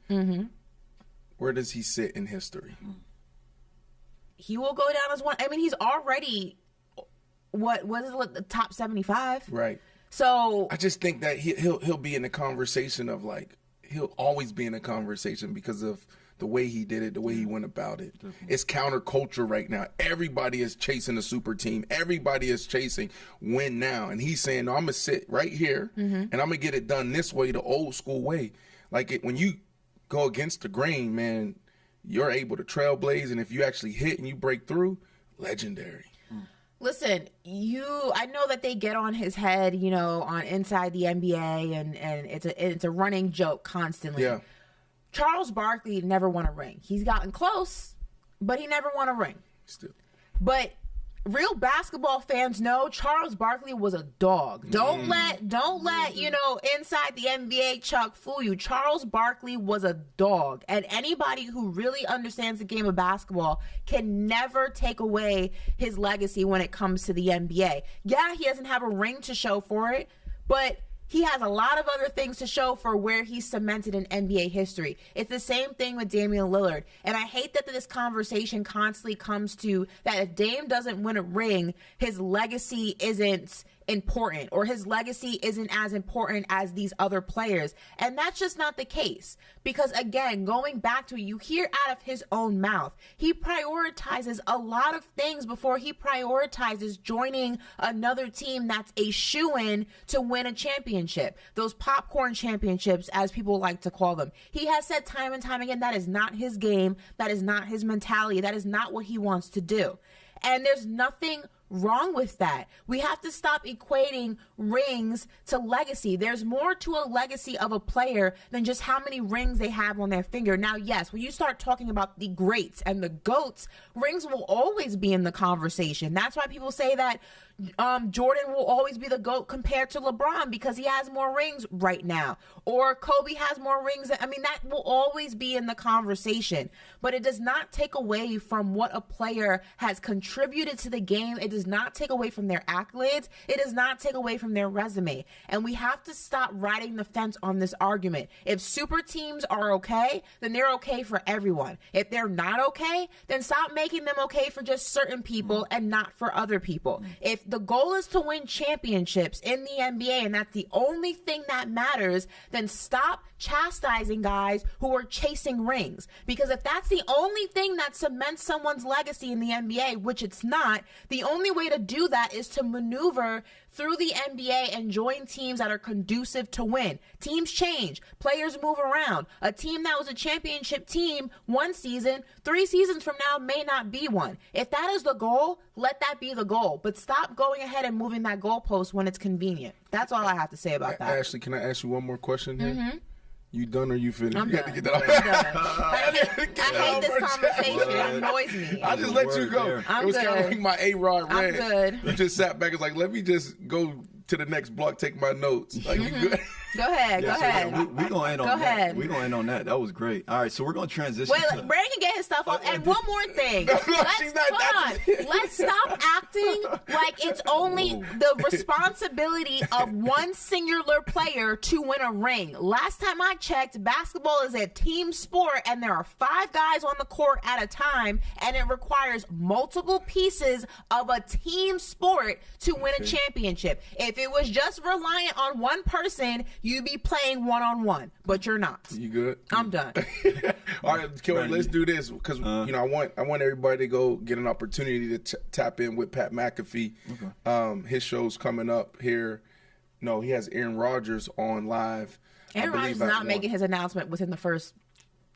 A: where does he sit in history?
C: He will go down as one. I mean, he's already the top 75,
A: right?
C: So
A: I just think that he'll be in the conversation of he'll always be in a conversation because of the way he did it, the way he went about it. Definitely. It's counterculture right now. Everybody is chasing a super team. Everybody is chasing win now, and he's saying, "No, I'm gonna sit right here and I'm gonna get it done this way, the old school way." When you go against the grain, man. You're able to trailblaze, and if you actually hit and you break through, legendary.
C: Listen, I know that they get on his head, on Inside the NBA, and it's a running joke constantly.
A: Yeah.
C: Charles Barkley never won a ring. He's gotten close, but he never won a ring.
A: Still.
C: But real basketball fans know Charles Barkley was a dog. Don't let Inside the NBA Chuck fool you. Charles Barkley was a dog, and anybody who really understands the game of basketball can never take away his legacy when it comes to the NBA. Yeah, he doesn't have a ring to show for it, but he has a lot of other things to show for where he's cemented in NBA history. It's the same thing with Damian Lillard. And I hate that this conversation constantly comes to that if Dame doesn't win a ring, his legacy isn't important, or his legacy isn't as important as these other players. And that's just not the case. Because again, going back to it, you hear out of his own mouth, he prioritizes a lot of things before he prioritizes joining another team that's a shoo-in to win a championship. Those popcorn championships, as people like to call them. He has said time and time again, that is not his game. That is not his mentality. That is not what he wants to do. And there's nothing wrong with that. We have to stop equating rings to legacy. There's more to a legacy of a player than just how many rings they have on their finger. Now, yes, when you start talking about the greats and the GOATs, rings will always be in the conversation. That's why people say that Jordan will always be the GOAT compared to LeBron because he has more rings right now. Or Kobe has more rings. That will always be in the conversation. But it does not take away from what a player has contributed to the game. It does not take away from their accolades. It does not take away from their resume. And we have to stop riding the fence on this argument. If super teams are okay, then they're okay for everyone. If they're not okay, then stop making them okay for just certain people and not for other people. If the goal is to win championships in the NBA and that's the only thing that matters, then stop chastising guys who are chasing rings. Because if that's the only thing that cements someone's legacy in the NBA, which it's not, the only way to do that is to maneuver through the NBA and join teams that are conducive to win. Teams change. Players move around. A team that was a championship team one season, 3 seasons from now may not be one. If that is the goal, let that be the goal. But stop going ahead and moving that goalpost when it's convenient. That's all I have to say about that.
A: Ashley, can I ask you one more question here? You done or you finished?
C: I'm
A: you
C: done.
A: got to get that off.
C: I hate this conversation. It annoys me.
A: I just let you go.
C: I'm
A: it was
C: good.
A: kind of like my A-Rod
C: I'm
A: ran.
C: good.
A: You just sat back and was like, let me just go to the next block, take my notes. Like, you good?
C: Go ahead. Go ahead.
B: We're going to end on
C: Go
B: that.
C: ahead.
B: We're going to end on that. That was great. All right, so we're going to transition.
C: Wait, Brandon can get his stuff off. And one more thing.
A: She's not
C: Hold on. Let's stop acting like it's only the responsibility of one singular player to win a ring. Last time I checked, basketball is a team sport, and there are 5 guys on the court at a time, and it requires multiple pieces of a team sport to win a championship. If it was just reliant on one person, you'd be playing one-on-one, but you're not.
A: You good?
C: I'm done.
A: All right, Kelly, let's do this because you know I want everybody to go get an opportunity to tap in with Pat McAfee. Okay. His show's coming up here. No, he has Aaron Rodgers on live.
C: Aaron Rodgers is not making his announcement within the first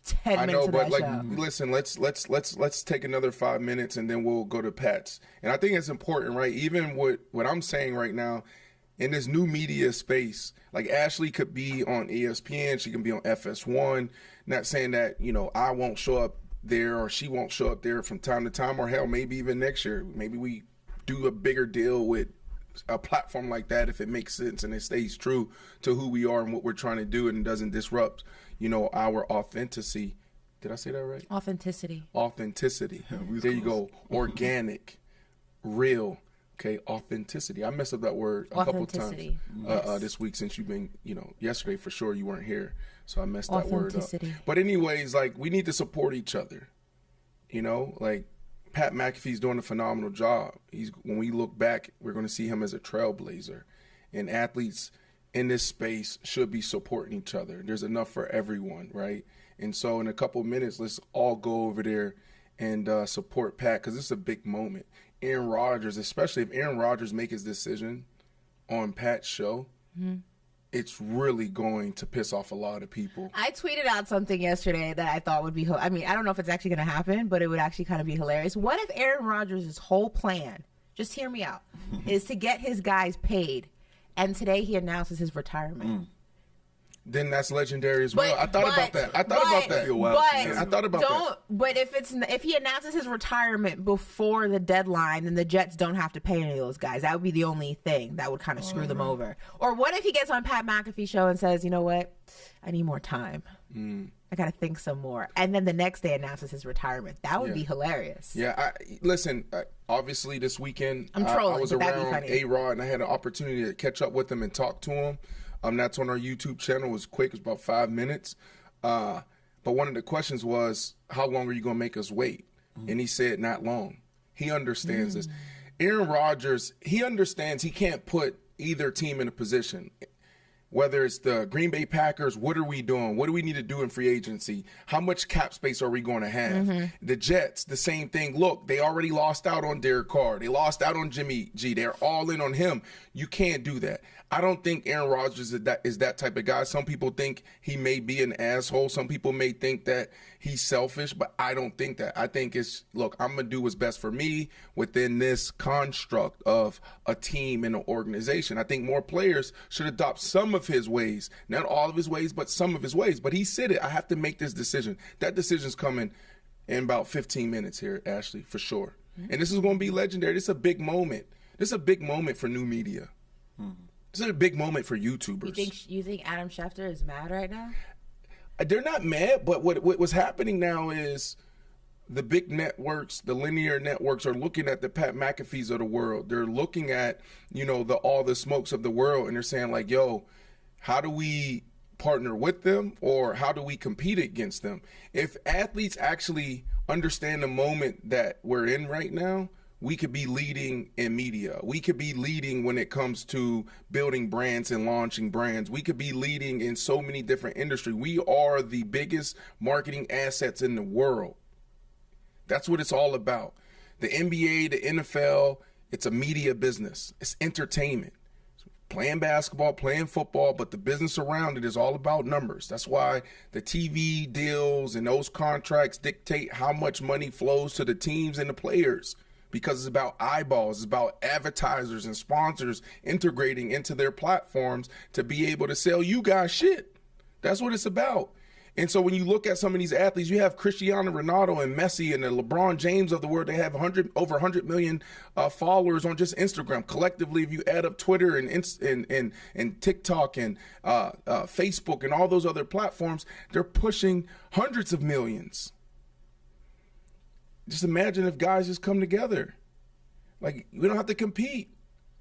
C: 10
A: I
C: minutes
A: know,
C: of
A: but
C: that
A: like,
C: show.
A: listen, let's take another 5 minutes and then we'll go to Pat's. And I think it's important, right? Even what I'm saying right now. In this new media space, like Ashley could be on ESPN, she can be on FS1. Not saying that, you know, I won't show up there or she won't show up there from time to time, or hell, maybe even next year. Maybe we do a bigger deal with a platform like that if it makes sense and it stays true to who we are and what we're trying to do and doesn't disrupt, you know, our authenticity. Did I say that right?
C: Authenticity.
A: There you go. Organic, real. Okay, authenticity. I messed up that word a couple times this week since you've been, you know, yesterday for sure you weren't here. So I messed that word up. But anyways, like, we need to support each other. You know, like, Pat McAfee's doing a phenomenal job. When we look back, we're going to see him as a trailblazer. And athletes in this space should be supporting each other. There's enough for everyone, right? And so in a couple of minutes, let's all go over there and support Pat, because it's a big moment. Aaron Rodgers, especially if Aaron Rodgers make his decision on Pat's show, it's really going to piss off a lot of people.
C: I tweeted out something yesterday that I thought would be, I mean, I don't know if it's actually going to happen, but it would actually kind of be hilarious. What if Aaron Rodgers' whole plan, just hear me out, is to get his guys paid, and today he announces his retirement?
A: Then that's legendary as well. I thought about that. I thought about that.
C: But if he announces his retirement before the deadline, then the Jets don't have to pay any of those guys. That would be the only thing that would kind of screw them over. Or what if he gets on Pat McAfee's show and says, you know what, I need more time. I got to think some more. And then the next day announces his retirement. That would be hilarious.
A: Yeah, listen, obviously this weekend
C: I'm trolling,
A: I was
C: but that'd be
A: around
C: funny.
A: A-Rod and I had an opportunity to catch up with him and talk to him. That's on our YouTube channel. It was quick. It was about 5 minutes. But one of the questions was, how long are you going to make us wait? And he said, not long. He understands this. Aaron Rodgers, he understands he can't put either team in a position. Whether it's the Green Bay Packers, what are we doing? What do we need to do in free agency? How much cap space are we going to have? The Jets, the same thing. Look, they already lost out on Derek Carr. They lost out on Jimmy G. They're all in on him. You can't do that. I don't think Aaron Rodgers is that type of guy. Some people think he may be an asshole. Some people may think that he's selfish, but I don't think that. I think look, I'm going to do what's best for me within this construct of a team and an organization. I think more players should adopt some of his ways. Not all of his ways, but some of his ways. But he said it. I have to make this decision. That decision's coming in about 15 minutes here, Ashley, for sure. And this is going to be legendary. This is a big moment. This is a big moment for new media. This is a big moment for YouTubers.
C: You think Adam Schefter is mad right now?
A: They're not mad, but what's happening now is the big networks, the linear networks, are looking at the Pat McAfees of the world. They're looking at, you know, all the smokes of the world, and they're saying like, yo, how do we partner with them, or how do we compete against them? If athletes actually understand the moment that we're in right now, we could be leading in media. We could be leading when it comes to building brands and launching brands. We could be leading in so many different industries. We are the biggest marketing assets in the world. That's what it's all about. The NBA, the NFL, it's a media business. It's entertainment. Playing basketball, playing football, but the business around it is all about numbers. That's why the TV deals and those contracts dictate how much money flows to the teams and the players. Because it's about eyeballs, it's about advertisers and sponsors integrating into their platforms to be able to sell you guys shit. That's what it's about. And so when you look at some of these athletes, you have Cristiano Ronaldo and Messi and the LeBron James of the world. They have over 100 million followers on just Instagram. Collectively, if you add up Twitter and TikTok and Facebook and all those other platforms, they're pushing hundreds of millions. Just imagine if guys just come together. Like, we don't have to compete.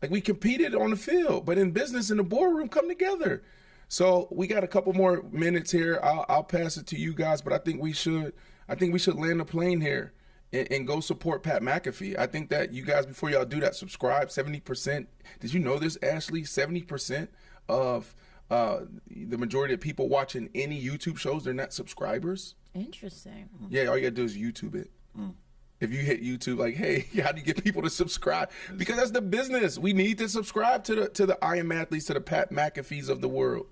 A: Like, we competed on the field, but in business, in the boardroom, come together. So we got a couple more minutes here. I'll pass it to you guys, but I think we should land the plane here and go support Pat McAfee. I think that you guys, before y'all do that, subscribe. 70%. Did you know this, Ashley? 70% of the majority of people watching any YouTube shows, they're not subscribers. Interesting. Yeah, all you gotta do is YouTube it. If you hit YouTube, like, hey, how do you get people to subscribe? Because that's the business. We need to subscribe to the I Am Athletes, to the Pat McAfees of the world.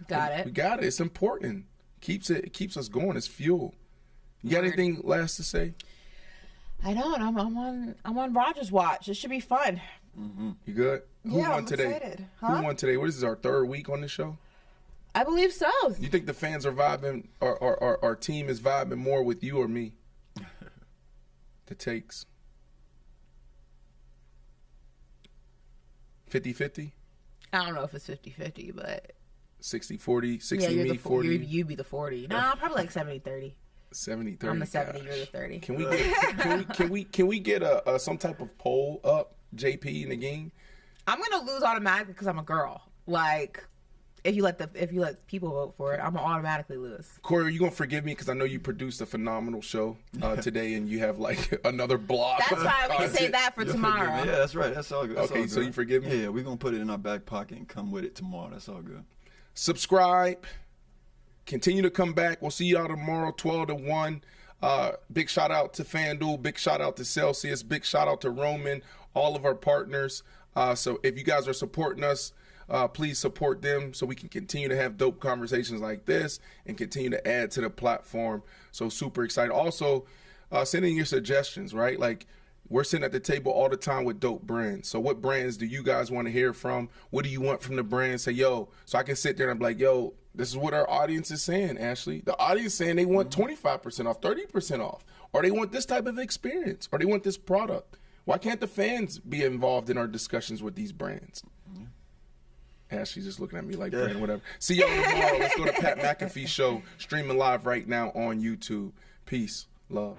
A: Got it. We got it. It's important. It keeps us going. It's fuel. You got anything last to say?
C: I don't. I'm on Rodgers watch. It should be fun.
A: Mm-hmm. You good? Who won today? Excited. Huh? Who won today? What is this, our third week on the show?
C: I believe so.
A: You think the fans are vibing, or our team is vibing more with you or me? The takes. 50-50?
C: I don't know if it's 50-50, but
A: 60-40, 60 me, 40.
C: You be the 40. No, probably like 70-30.
A: 70-30.
C: I'm the 70, you're the 30.
A: Can we get some type of poll up, JP, in the game?
C: I'm gonna lose automatically because I'm a girl. Like, if you let people vote for it, I'm gonna automatically lose.
A: Corey, are you gonna forgive me because I know you produced a phenomenal show today, and you have like another block.
C: That's fine. We can save that for tomorrow.
B: Yeah, that's right. That's all good. That's
A: okay,
B: all good.
A: So you forgive me?
B: Yeah, we're gonna put it in our back pocket and come with it tomorrow. That's all good.
A: Subscribe. Continue to come back. We'll see y'all tomorrow, 12 to 1. Big shout out to FanDuel. Big shout out to Celsius. Big shout out to Roman, all of our partners. So if you guys are supporting us, please support them so we can continue to have dope conversations like this and continue to add to the platform. So super excited. Also, send in your suggestions, right? Like, we're sitting at the table all the time with dope brands. So what brands do you guys want to hear from? What do you want from the brand? Say, yo, so I can sit there and be like, yo, this is what our audience is saying, Ashley. The audience is saying they want 25% off, 30% off, or they want this type of experience, or they want this product. Why can't the fans be involved in our discussions with these brands? Ashley's just looking at me like, brand, whatever. See y'all tomorrow. Let's go to Pat McAfee Show, streaming live right now on YouTube. Peace. Love.